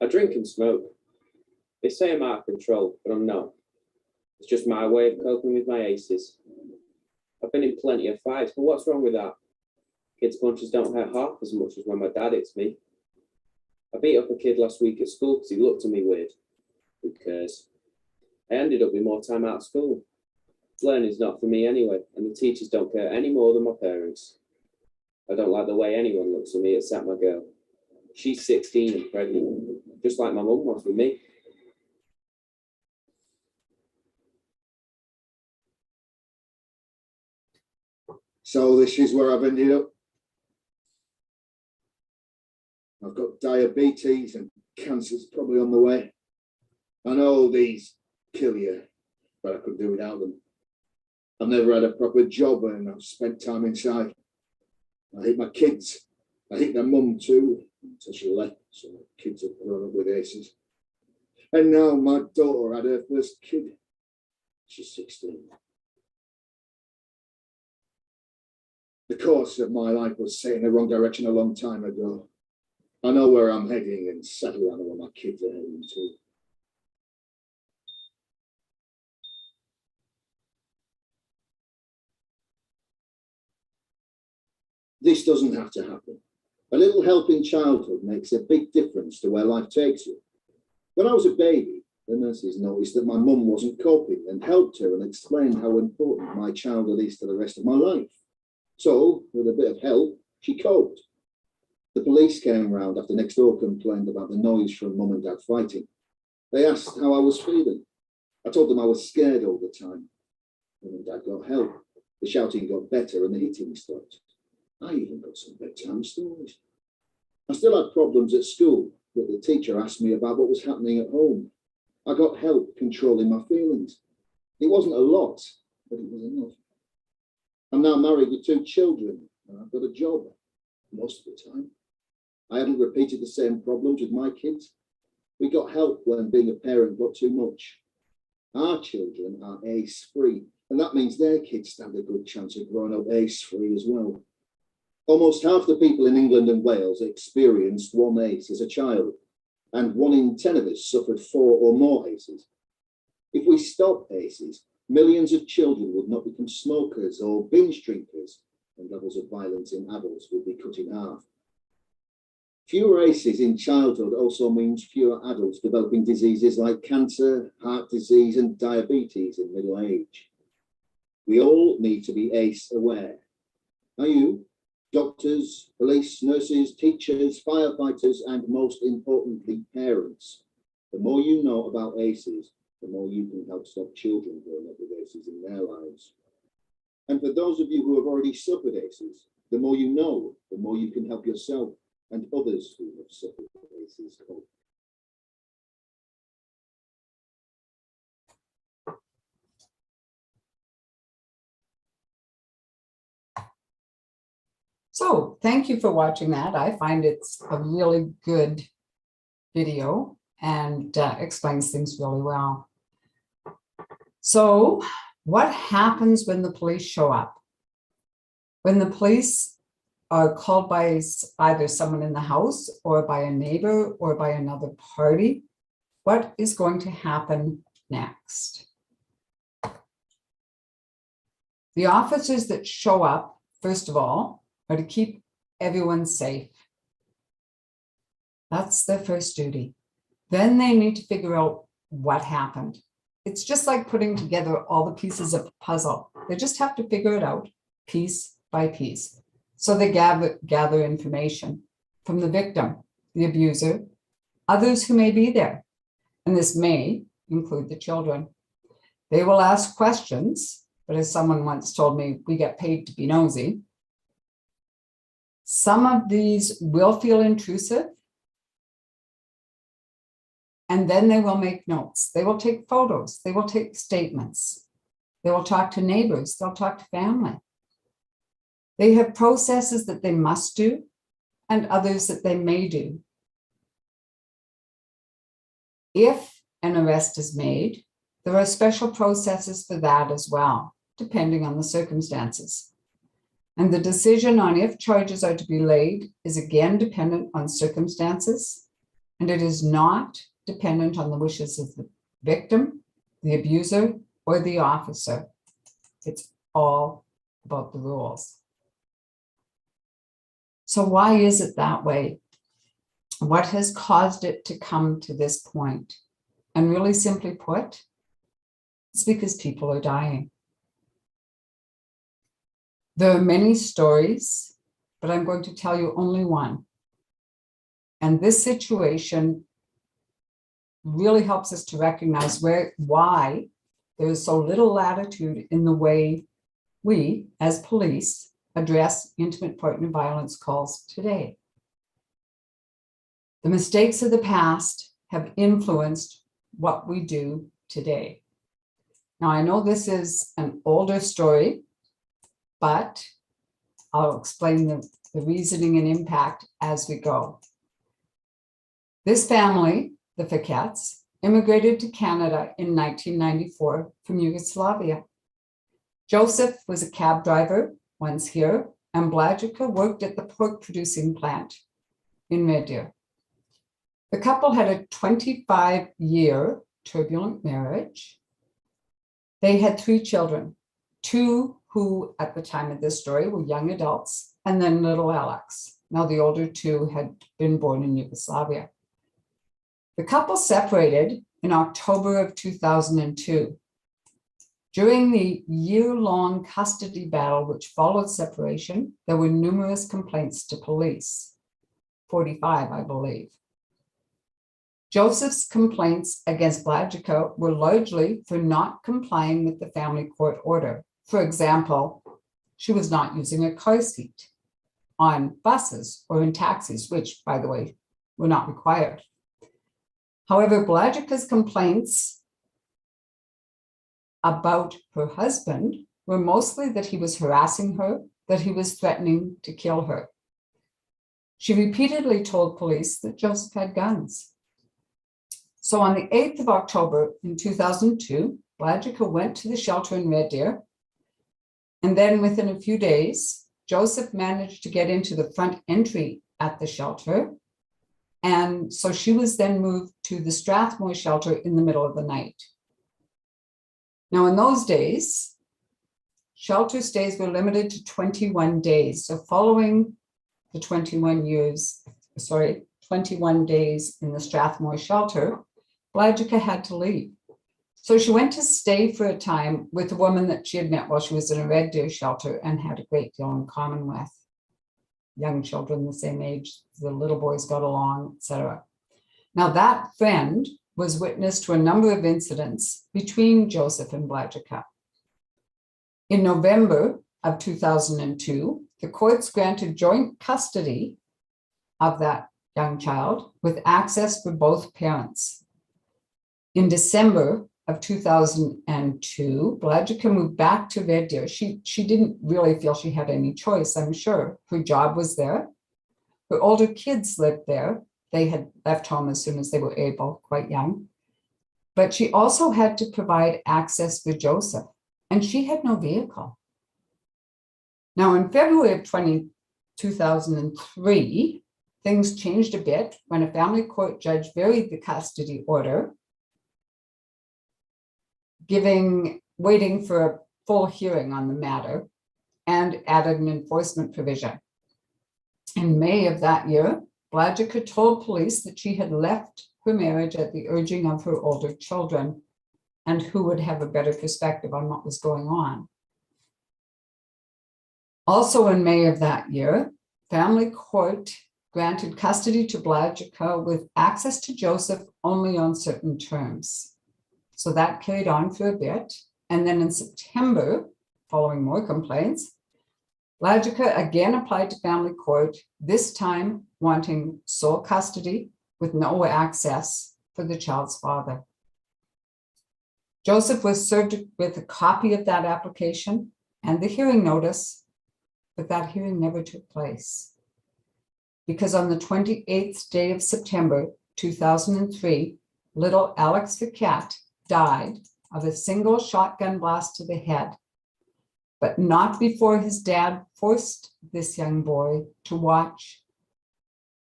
I drink and smoke. They say I'm out of control, but I'm not. It's just my way of coping with my ACEs. I've been in plenty of fights, but what's wrong with that? Kids' punches don't hurt half as much as when my dad hits me. I beat up a kid last week at school because he looked at me weird. Who cares? I ended up with more time out of school. Learning's not for me anyway, and the teachers don't care any more than my parents. I don't like the way anyone looks at me except my girl. She's 16 and pregnant, just like my mum was with me. So this is where I've ended up. I've got diabetes and cancer's probably on the way. I know these kill you, but I couldn't do without them. I've never had a proper job and I've spent time inside. I hate my kids. I hate their mum too, until she left, so my kids have grown up with ACEs. And now my daughter had her first kid. She's 16. The course of my life was set in the wrong direction a long time ago. I know where I'm heading, and sadly I know where my kids are heading too. This doesn't have to happen. A little help in childhood makes a big difference to where life takes you. When I was a baby, the nurses noticed that my mum wasn't coping and helped her and explained how important my childhood is to the rest of my life. So, with a bit of help, she coped. The police came round after next door complained about the noise from mum and dad fighting. They asked how I was feeling. I told them I was scared all the time. Mum and dad got help. The shouting got better and the hitting stopped. I even got some bedtime stories. I still had problems at school, but the teacher asked me about what was happening at home. I got help controlling my feelings. It wasn't a lot, but it was enough. I'm now married with 2 children, and I've got a job most of the time. I haven't repeated the same problems with my kids. We got help when being a parent got too much. Our children are ACE-free, and that means their kids stand a good chance of growing up ACE-free as well. Almost half the people in England and Wales experienced one ACE as a child, and 1 in 10 of us suffered 4 or more ACEs. If we stopped ACEs, millions of children would not become smokers or binge drinkers, and levels of violence in adults would be cut in half. Fewer ACEs in childhood also means fewer adults developing diseases like cancer, heart disease, and diabetes in middle age. We all need to be ACE aware. Are you? Doctors, police, nurses, teachers, firefighters, and most importantly, parents. The more you know about ACEs, the more you can help stop children growing up with ACEs in their lives. And for those of you who have already suffered ACEs, the more you know, the more you can help yourself and others who have suffered ACEs cope. So thank you for watching that. I find it's a really good video and explains things really well. So what happens when the police show up? When the police are called by either someone in the house or by a neighbor or by another party, what is going to happen next? The officers that show up, first of all, are to keep everyone safe. That's their first duty. Then they need to figure out what happened. It's just like putting together all the pieces of a puzzle. They just have to figure it out piece by piece. So they gather information from the victim, the abuser, others who may be there. And this may include the children. They will ask questions, but as someone once told me, we get paid to be nosy. Some of these will feel intrusive, and then they will make notes. They will take photos. They will take statements. They will talk to neighbors. They'll talk to family. They have processes that they must do and others that they may do. If an arrest is made, there are special processes for that as well, depending on the circumstances. And the decision on if charges are to be laid is again dependent on circumstances, and it is not dependent on the wishes of the victim, the abuser, or the officer. It's all about the rules. So why is it that way? What has caused it to come to this point? And really simply put, it's because people are dying. There are many stories, but I'm going to tell you only one. And this situation really helps us to recognize why there is so little latitude in the way we, as police, address intimate partner violence calls today. The mistakes of the past have influenced what we do today. Now, I know this is an older story, but I'll explain the reasoning and impact as we go. This family, the Fiquettes, immigrated to Canada in 1994 from Yugoslavia. Joseph was a cab driver once here, and Blajica worked at the pork producing plant in Red Deer. The couple had a 25-year turbulent marriage. They had 3 children, 2 who at the time of this story were young adults, and then little Alex. Now the older 2 had been born in Yugoslavia. The couple separated in October of 2002. During the year-long custody battle which followed separation, there were numerous complaints to police, 45, I believe. Joseph's complaints against Blajica were largely for not complying with the family court order. For example, she was not using a car seat on buses or in taxis, which, by the way, were not required. However, Blajica's complaints about her husband were mostly that he was harassing her, that he was threatening to kill her. She repeatedly told police that Joseph had guns. So on the 8th of October in 2002, Blajica went to the shelter in Red Deer, and then within a few days, Joseph managed to get into the front entry at the shelter. And so she was then moved to the Strathmore shelter in the middle of the night. Now, in those days, shelter stays were limited to 21 days. So following the 21 days in the Strathmore shelter, Blajika had to leave. So she went to stay for a time with a woman that she had met while she was in a Red Deer shelter and had a great deal in common with. Young children the same age, the little boys got along, etc. Now that friend was witness to a number of incidents between Joseph and Blajika. In November of 2002, the courts granted joint custody of that young child with access for both parents. In December of 2002, Blajika moved back to Red Deer. She didn't really feel she had any choice, I'm sure. Her job was there. Her older kids lived there. They had left home as soon as they were able, quite young. But she also had to provide access for Joseph, and she had no vehicle. Now, in February of 2003, things changed a bit when a family court judge varied the custody order, waiting for a full hearing on the matter, and added an enforcement provision. In May of that year, Blajika told police that she had left her marriage at the urging of her older children, and who would have a better perspective on what was going on. Also in May of that year, family court granted custody to Blajika with access to Joseph only on certain terms. So that carried on for a bit. And then in September, following more complaints, Blajika again applied to family court, this time wanting sole custody with no access for the child's father. Joseph was served with a copy of that application and the hearing notice, but that hearing never took place. Because on the 28th day of September 2003, little Alex Fiquette died of a single shotgun blast to the head, but not before his dad forced this young boy to watch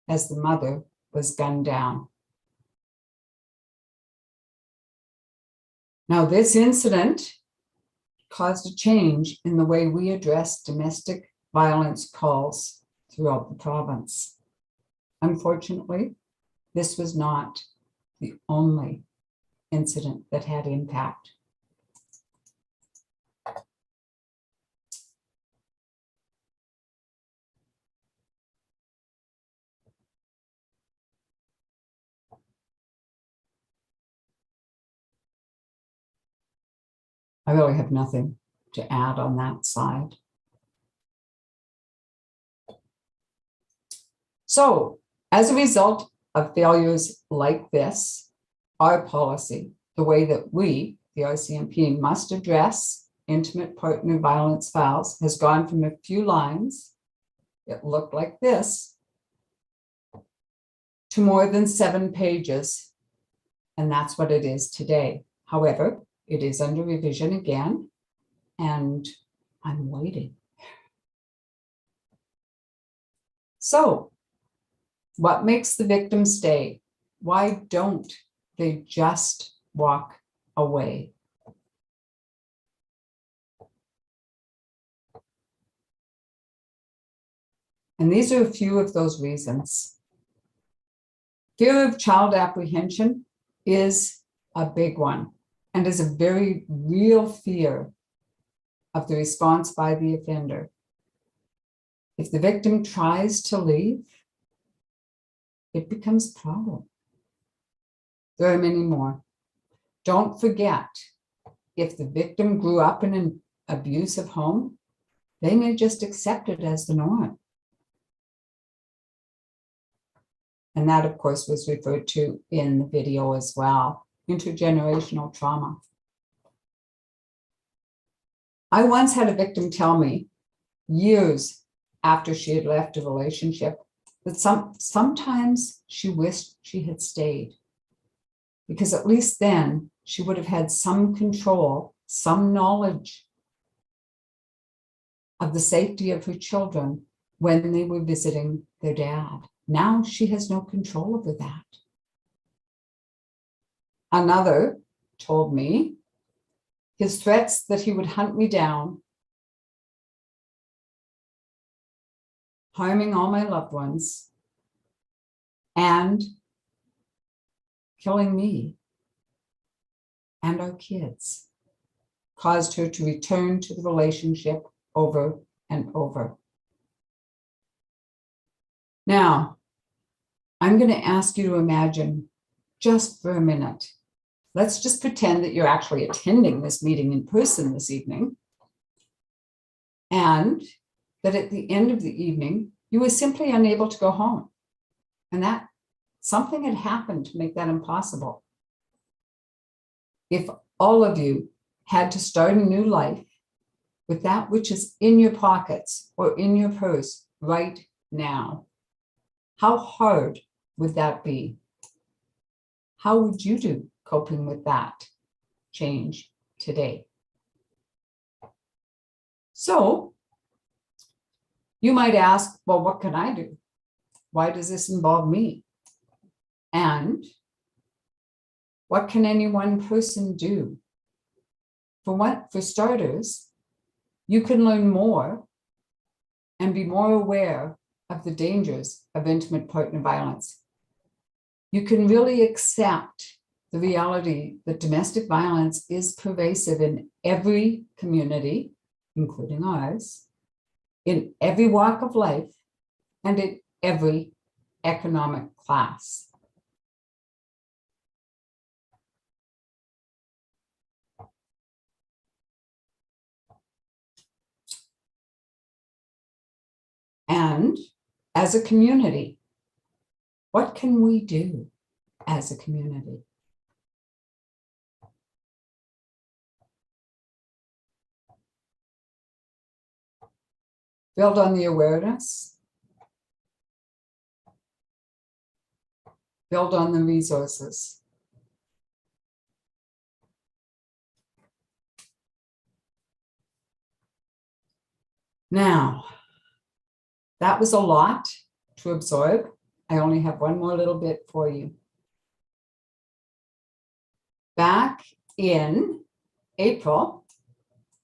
as the mother was gunned down. Now, this incident caused a change in the way we address domestic violence calls throughout the province. Unfortunately, this was not the only incident that had impact. I really have nothing to add on that side. So, as a result of failures like this, our policy, the way that we, the RCMP, must address intimate partner violence files has gone from a few lines, it looked like this, to more than 7 pages. And that's what it is today. However, it is under revision again, and I'm waiting. So, what makes the victim stay? Why don't they just walk away? And these are a few of those reasons. Fear of child apprehension is a big one and is a very real fear of the response by the offender. If the victim tries to leave, it becomes a problem. There are many more. Don't forget, if the victim grew up in an abusive home, they may just accept it as the norm. And that, of course, was referred to in the video as well. Intergenerational trauma. I once had a victim tell me, years after she had left a relationship, that sometimes she wished she had stayed, because at least then she would have had some control, some knowledge of the safety of her children when they were visiting their dad. Now she has no control over that. Another told me his threats that he would hunt me down, harming all my loved ones, and killing me and our kids caused her to return to the relationship over and over. Now, I'm going to ask you to imagine just for a minute. Let's just pretend that you're actually attending this meeting in person this evening, and that at the end of the evening, you were simply unable to go home, and that something had happened to make that impossible. If all of you had to start a new life with that which is in your pockets or in your purse right now, how hard would that be? How would you do coping with that change today? So you might ask, well, what can I do? Why does this involve me? And what can any one person do? For starters, you can learn more and be more aware of the dangers of intimate partner violence. You can really accept the reality that domestic violence is pervasive in every community, including ours, in every walk of life, and in every economic class. And as a community, what can we do as a community? Build on the awareness, build on the resources. Now, that was a lot to absorb. I only have one more little bit for you. Back in April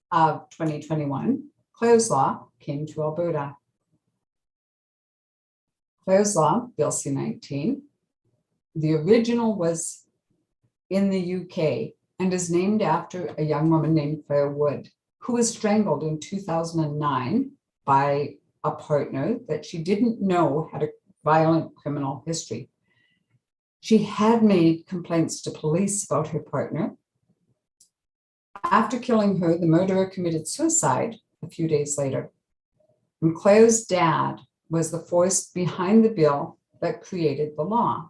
of 2021, Clare's Law came to Alberta. Clare's Law, Bill C-19, the original was in the UK and is named after a young woman named Claire Wood, who was strangled in 2009 by a partner that she didn't know had a violent criminal history. She had made complaints to police about her partner. After killing her, the murderer committed suicide a few days later. And Claire's dad was the force behind the bill that created the law.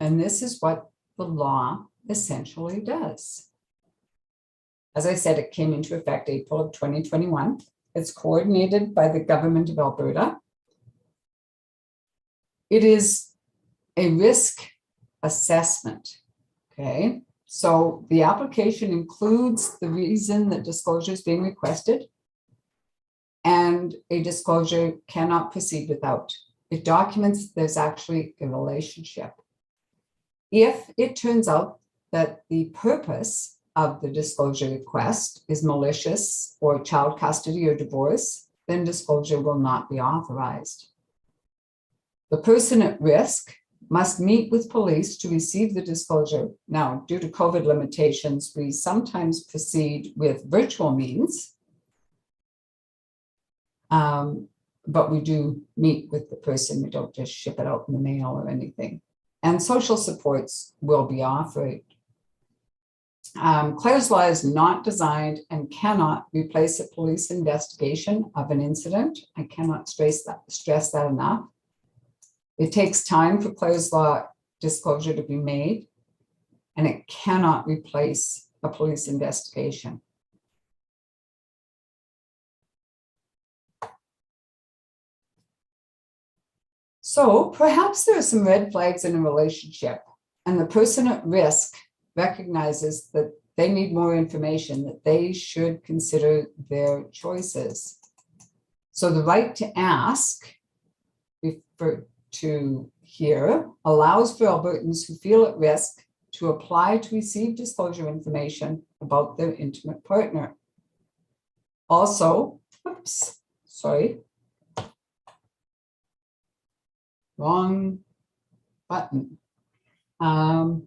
And this is what the law essentially does. As I said, it came into effect April of 2021. It's coordinated by the government of Alberta. It is a risk assessment, okay? So the application includes the reason that disclosure is being requested, and a disclosure cannot proceed without. It documents there's actually a relationship. If it turns out that the purpose of the disclosure request is malicious or child custody or divorce, then disclosure will not be authorized. The person at risk must meet with police to receive the disclosure. Now, due to COVID limitations, we sometimes proceed with virtual means, but we do meet with the person. We don't just ship it out in the mail or anything. And social supports will be offered. Clare's Law is not designed and cannot replace a police investigation of an incident. I cannot stress that enough. It takes time for Clare's Law disclosure to be made, and it cannot replace a police investigation. So perhaps there are some red flags in a relationship, and the person at risk recognizes that they need more information, that they should consider their choices. So the right to ask, referred to here, allows for Albertans who feel at risk to apply to receive disclosure information about their intimate partner. Also, oops, sorry, wrong button. A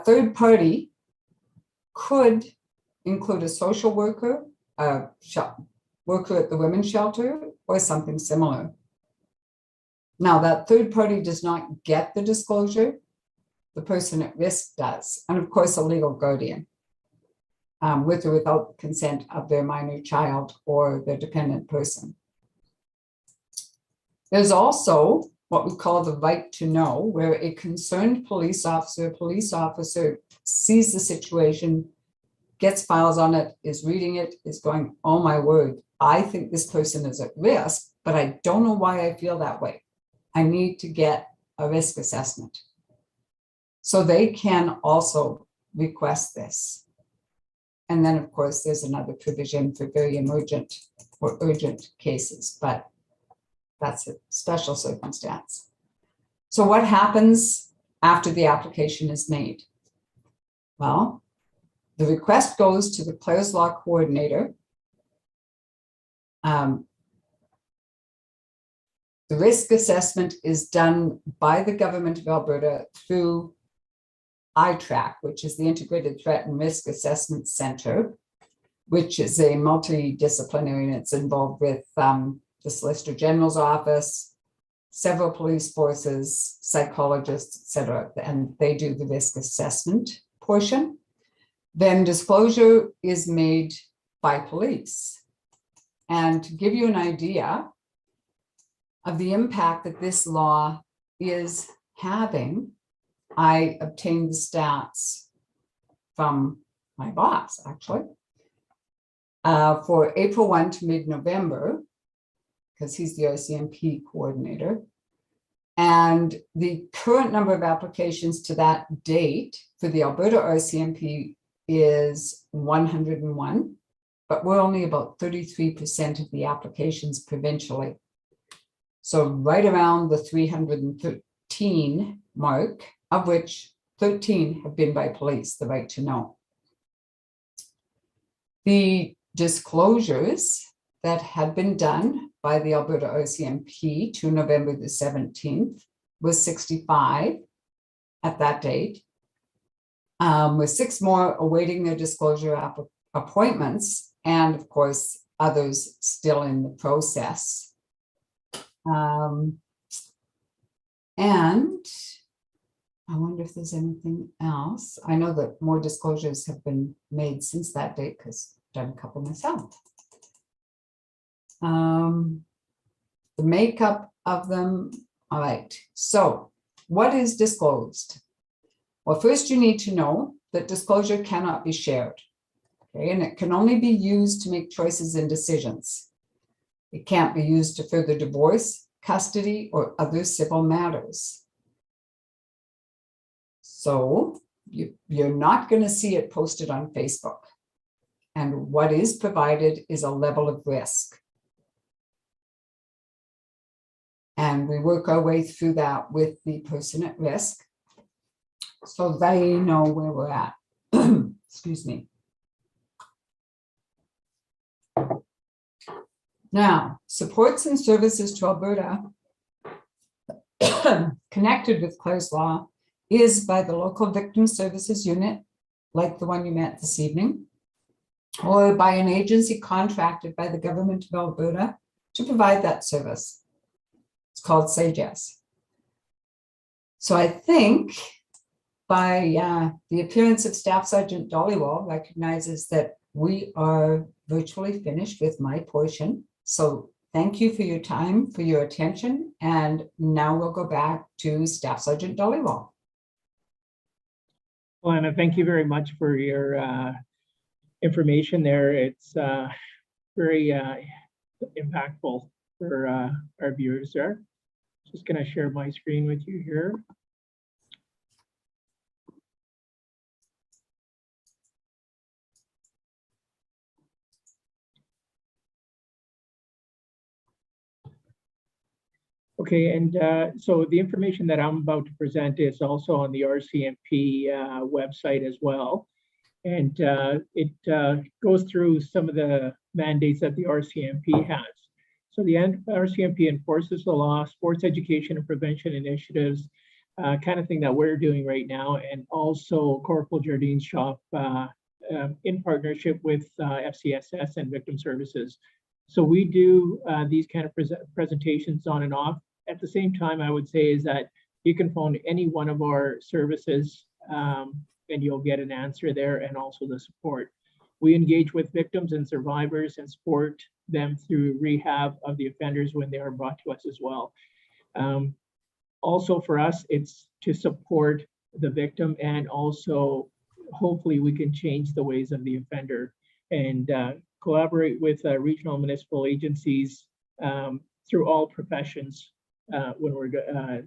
third party could include a social worker, a worker at the women's shelter, or something similar. Now, that third party does not get the disclosure. The person at risk does. And of course, a legal guardian, with or without consent of their minor child or their dependent person. There's also what we call the right to know, where a concerned police officer sees the situation, gets files on it, is reading it, is going, oh my word, I think this person is at risk, but I don't know why I feel that way. I need to get a risk assessment. So they can also request this. And then, of course, there's another provision for very emergent or urgent cases, but that's a special circumstance. So what happens after the application is made? Well, the request goes to the Clare's Law Coordinator. The risk assessment is done by the Government of Alberta through ITRAC, which is the Integrated Threat and Risk Assessment Center, which is a multidisciplinary, and it's involved with the Solicitor General's office, several police forces, psychologists, etc., and they do the risk assessment portion. Then disclosure is made by police. And to give you an idea of the impact that this law is having, I obtained the stats from my boss, actually, for April 1 to mid-November, because he's the RCMP coordinator. And the current number of applications to that date for the Alberta RCMP is 101, but we're only about 33% of the applications provincially. So right around the 313 mark, of which 13 have been by police, the right to know. The disclosures that had been done by the Alberta RCMP to November the 17th was 65 at that date, with 6 more awaiting their disclosure appointments, and of course, others still in the process. And I wonder if there's anything else. I know that more disclosures have been made since that date because I've done a couple myself. The makeup of them. All right. So what is disclosed? Well, first you need to know that disclosure cannot be shared. Okay, and it can only be used to make choices and decisions. It can't be used to further divorce, custody, or other civil matters. So you're not going to see it posted on Facebook. And what is provided is a level of risk. And we work our way through that with the person at risk, so they know where we're at. Excuse me. Now, supports and services to Alberta connected with Clare's Law is by the local victim services unit, like the one you met this evening, or by an agency contracted by the Government of Alberta to provide that service. It's called SAGES. So I think by the appearance of Staff Sergeant Dollywall recognizes that we are virtually finished with my portion. So thank you for your time, for your attention. And now we'll go back to Staff Sergeant Dollywall. Well, Anna, thank you very much for your information there. It's very impactful for our viewers there. Just going to share my screen with you here. Okay, and so the information that I'm about to present is also on the RCMP website as well. And it goes through some of the mandates that the RCMP has. So the RCMP enforces the law, sports education and prevention initiatives, kind of thing that we're doing right now, and also Corporal Jardine's shop in partnership with FCSS and Victim Services. So we do these kind of presentations on and off. At the same time, I would say is that you can phone any one of our services and you'll get an answer there, and also the support. We engage with victims and survivors and support them through rehab of the offenders when they are brought to us as well. Also for us, it's to support the victim, and also hopefully we can change the ways of the offender, and collaborate with regional municipal agencies through all professions when we're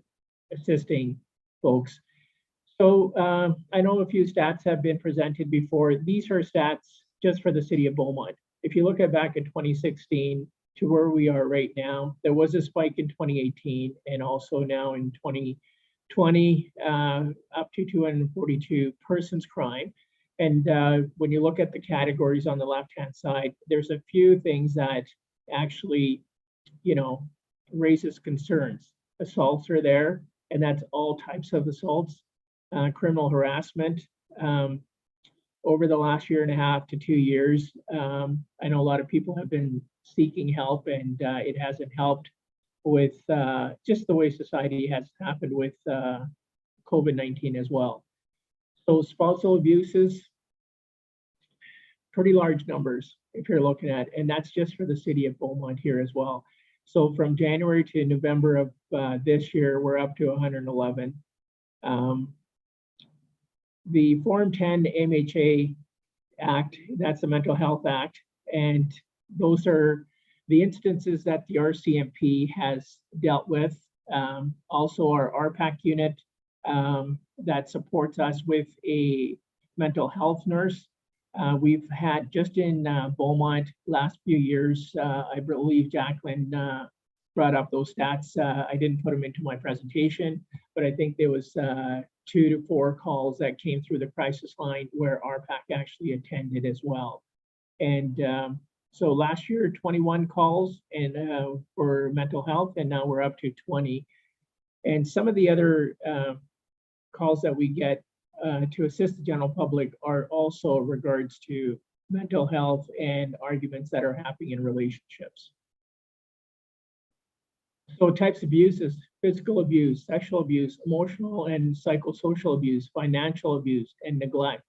assisting folks. So I know a few stats have been presented before. These are stats just for the city of Beaumont. If you look at back in 2016 to where we are right now, there was a spike in 2018, and also now in 2020 up to 242 persons crime. And when you look at the categories on the left-hand side, there's a few things that actually, raises concerns. Assaults are there, and that's all types of assaults. Criminal harassment. Over the last 1.5 to 2 years, I know a lot of people have been seeking help, and it hasn't helped with just the way society has happened with COVID-19 as well. So spousal abuses, pretty large numbers if you're looking at, and that's just for the city of Beaumont here as well. So from January to November of this year, we're up to 111. The Form 10 MHA Act, that's the Mental Health Act, and those are the instances that the RCMP has dealt with. Also our RPAC unit that supports us with a mental health nurse. We've had just in Beaumont last few years, I believe Jacqueline brought up those stats. I didn't put them into my presentation, but I think there was 2 to 4 calls that came through the crisis line where RPAC actually attended as well. And so last year, 21 calls and for mental health, and now we're up to 20. And some of the other calls that we get to assist the general public are also regards to mental health and arguments that are happening in relationships. So types of abuses: physical abuse, sexual abuse, emotional and psychosocial abuse, financial abuse, and neglect.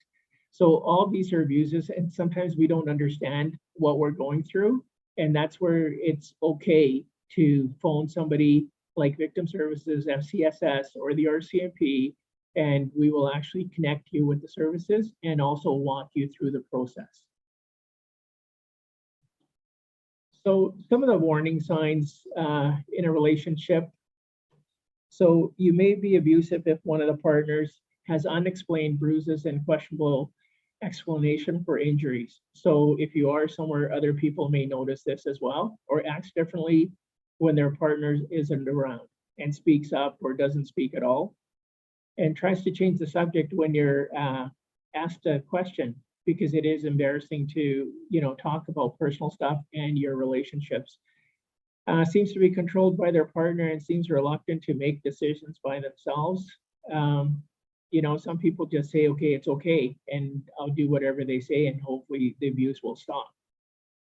So all these are abuses, and sometimes we don't understand what we're going through. And that's where it's okay to phone somebody like Victim Services, FCSS, or the RCMP, and we will actually connect you with the services and also walk you through the process. So some of the warning signs in a relationship. So you may be abusive if one of the partners has unexplained bruises and questionable explanation for injuries. So if you are somewhere, other people may notice this as well, or acts differently when their partner isn't around and speaks up or doesn't speak at all, and tries to change the subject when you're asked a question, because it is embarrassing to, talk about personal stuff and your relationships. Seems to be controlled by their partner and seems reluctant to make decisions by themselves. Some people just say, okay, it's okay, and I'll do whatever they say, and hopefully the abuse will stop.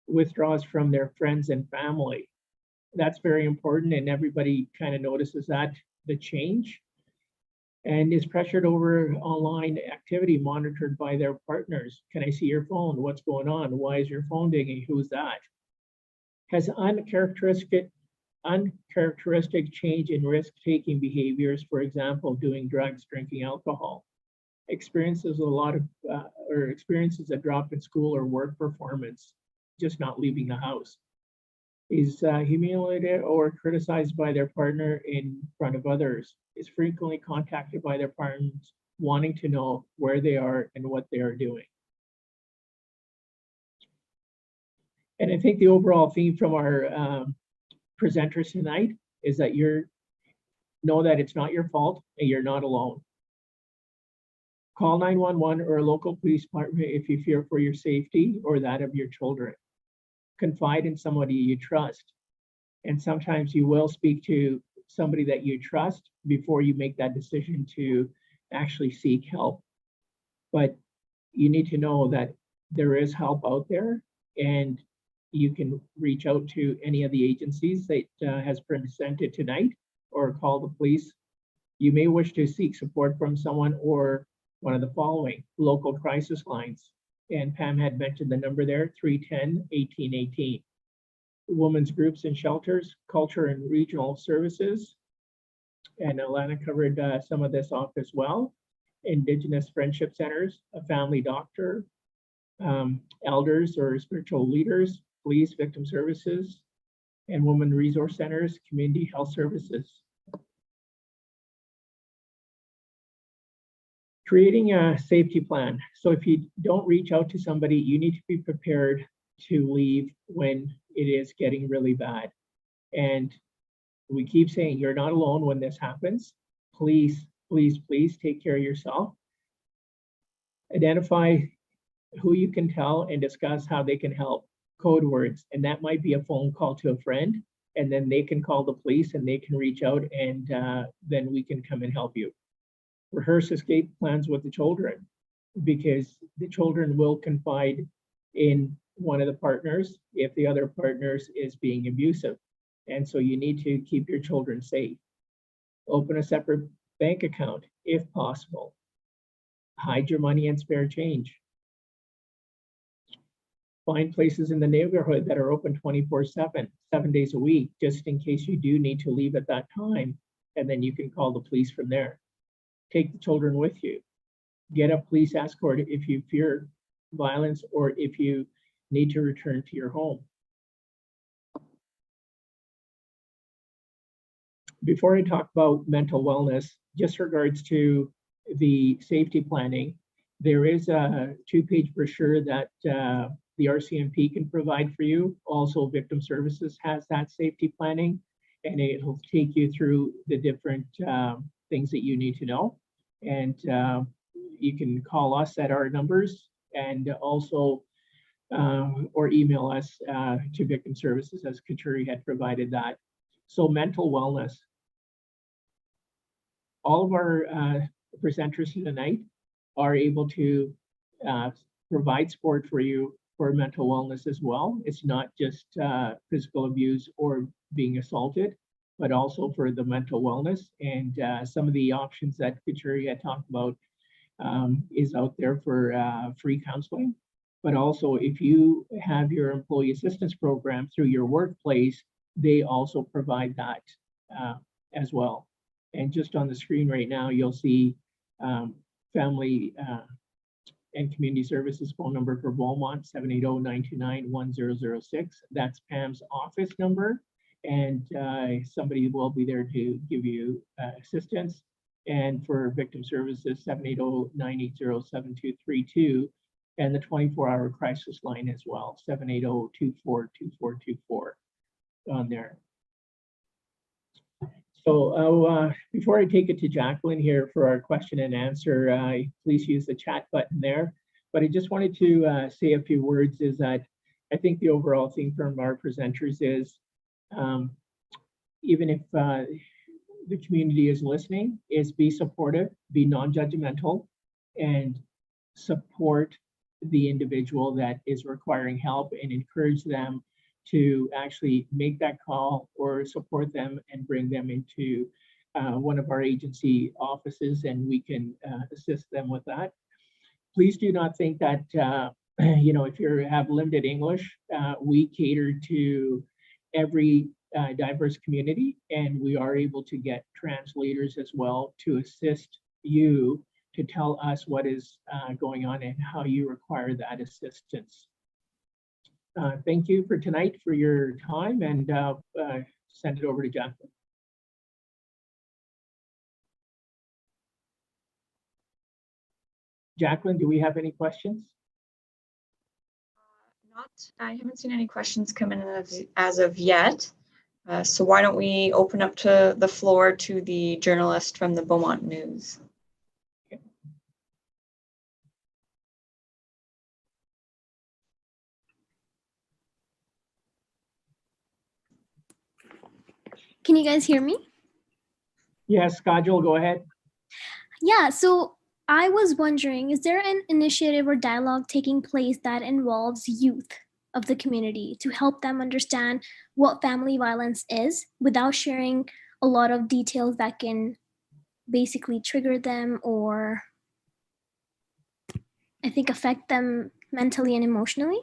Withdraws from their friends and family. That's very important, and everybody kind of notices that, the change. And is pressured over online activity monitored by their partners. Can I see your phone? What's going on? Why is your phone dinging? Who's that? Has uncharacteristic change in risk-taking behaviors, for example, doing drugs, drinking alcohol. Experiences a drop in school or work performance, just not leaving the house. Is humiliated or criticized by their partner in front of others. Is frequently contacted by their partners, wanting to know where they are and what they are doing. And I think the overall theme from our presenters tonight is that know that it's not your fault and you're not alone. Call 911 or a local police department if you fear for your safety or that of your children. Confide in somebody you trust. And sometimes you will speak to somebody that you trust before you make that decision to actually seek help. But you need to know that there is help out there, and you can reach out to any of the agencies that has presented tonight or call the police. You may wish to seek support from someone or one of the following local crisis lines. And Pam had mentioned the number there, 310-1818. Women's groups and shelters, culture and regional services. And Alana covered some of this off as well. Indigenous friendship centers, a family doctor, elders or spiritual leaders, police, victim services, and women resource centers, community health services. Creating a safety plan. So if you don't reach out to somebody, you need to be prepared to leave when it is getting really bad. And we keep saying you're not alone when this happens. Please, please, please take care of yourself. Identify who you can tell and discuss how they can help. Code words, and that might be a phone call to a friend, and then they can call the police and they can reach out, and then we can come and help you. Rehearse escape plans with the children, because the children will confide in one of the partners if the other partners is being abusive. And so you need to keep your children safe. Open a separate bank account if possible. Hide your money and spare change. Find places in the neighborhood that are open 24/7, 7 days a week, just in case you do need to leave at that time, and then you can call the police from there. Take the children with you. Get a police escort if you fear violence or if you need to return to your home. Before I talk about mental wellness, just regards to the safety planning, there is a 2-page brochure that the RCMP can provide for you. Also, Victim Services has that safety planning, and it'll take you through the different things that you need to know. And you can call us at our numbers, and also or email us to Victim Services, as Kachori had provided that. So mental wellness. All of our presenters tonight are able to provide support for you for mental wellness as well. It's not just physical abuse or being assaulted, but also for the mental wellness. And some of the options that Kachori had talked about is out there for free counseling. But also, if you have your employee assistance program through your workplace, they also provide that as well. And just on the screen right now, you'll see family and community services phone number for Beaumont, 780-929-1006. That's Pam's office number, and somebody will be there to give you assistance. And for Victim Services, 780-980-7232, and the 24-hour crisis line as well, 780-242424 on there. So before I take it to Jacqueline here for our question and answer, please use the chat button there. But I just wanted to say a few words, is that I think the overall theme from our presenters is, even if the community is listening, is be supportive, be non-judgmental, and support the individual that is requiring help, and encourage them to actually make that call or support them and bring them into one of our agency offices, and we can assist them with that. Please do not think that, you know, if you have limited English, we cater to every diverse community, and we are able to get translators as well to assist you to tell us what is going on and how you require that assistance. Thank you for tonight for your time, and send it over to Jacqueline. Jacqueline, do we have any questions? I haven't seen any questions come in as of yet. So why don't we open up to the floor to the journalist from the Beaumont News? Can you guys hear me? Yes, Kajal, go ahead. Yeah, so I was wondering, is there an initiative or dialogue taking place that involves youth of the community to help them understand what family violence is without sharing a lot of details that can basically trigger them or I think affect them mentally and emotionally?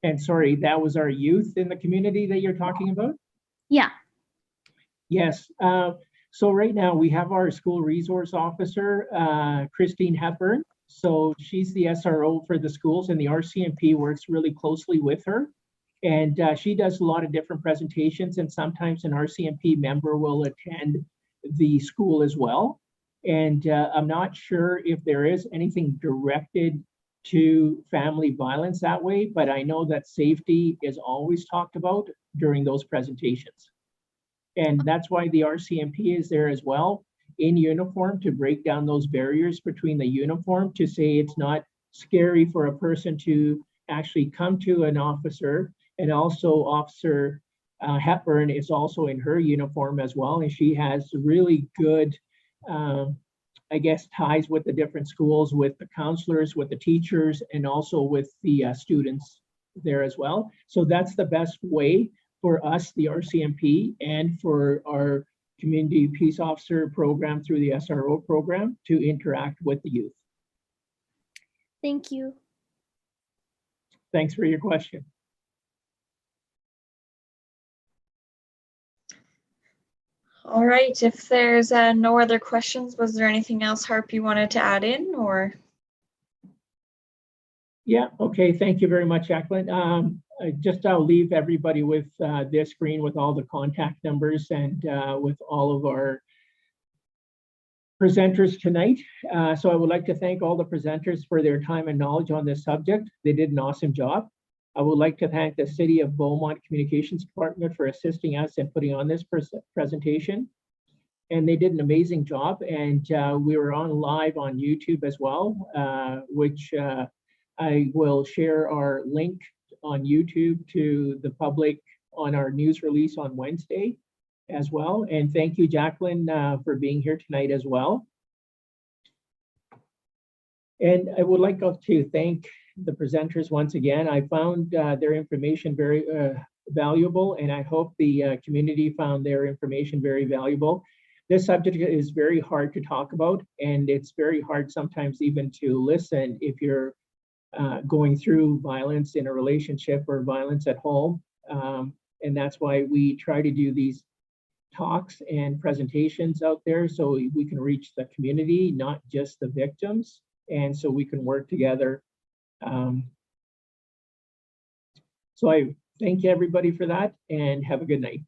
And sorry, that was our youth in the community that you're talking about? Yeah. Yes. So right now we have our school resource officer, Christine Hepburn. So she's the SRO for the schools, and the RCMP works really closely with her. And she does a lot of different presentations, and sometimes an RCMP member will attend the school as well. And I'm not sure if there is anything directed to family violence that way, but I know that safety is always talked about during those presentations. And that's why the RCMP is there as well in uniform to break down those barriers between the uniform, to say it's not scary for a person to actually come to an officer. And also Officer Hepburn is also in her uniform as well. And she has really good, I guess, ties with the different schools, with the counselors, with the teachers, and also with the students there as well. So that's the best way for us, the RCMP, and for our community peace officer program through the SRO program to interact with the youth. Thank you. Thanks for your question. All right, if there's no other questions, was there anything else, Harp, you wanted to add in, or? Yeah, okay, thank you very much, Jacqueline. I'll leave everybody with this screen with all the contact numbers and with all of our presenters tonight. So I would like to thank all the presenters for their time and knowledge on this subject. They did an awesome job. I would like to thank the City of Beaumont Communications Department for assisting us in putting on this presentation. And they did an amazing job. And we were on live on YouTube as well, which I will share our link on YouTube to the public on our news release on Wednesday as well. And thank you, Jacqueline, for being here tonight as well. And I would like to thank the presenters once again. I found their information very valuable, and I hope the community found their information very valuable. This subject is very hard to talk about, and it's very hard sometimes even to listen if you're going through violence in a relationship or violence at home. And that's why we try to do these talks and presentations out there so we can reach the community, not just the victims, and so we can work together. So I thank everybody for that, and have a good night.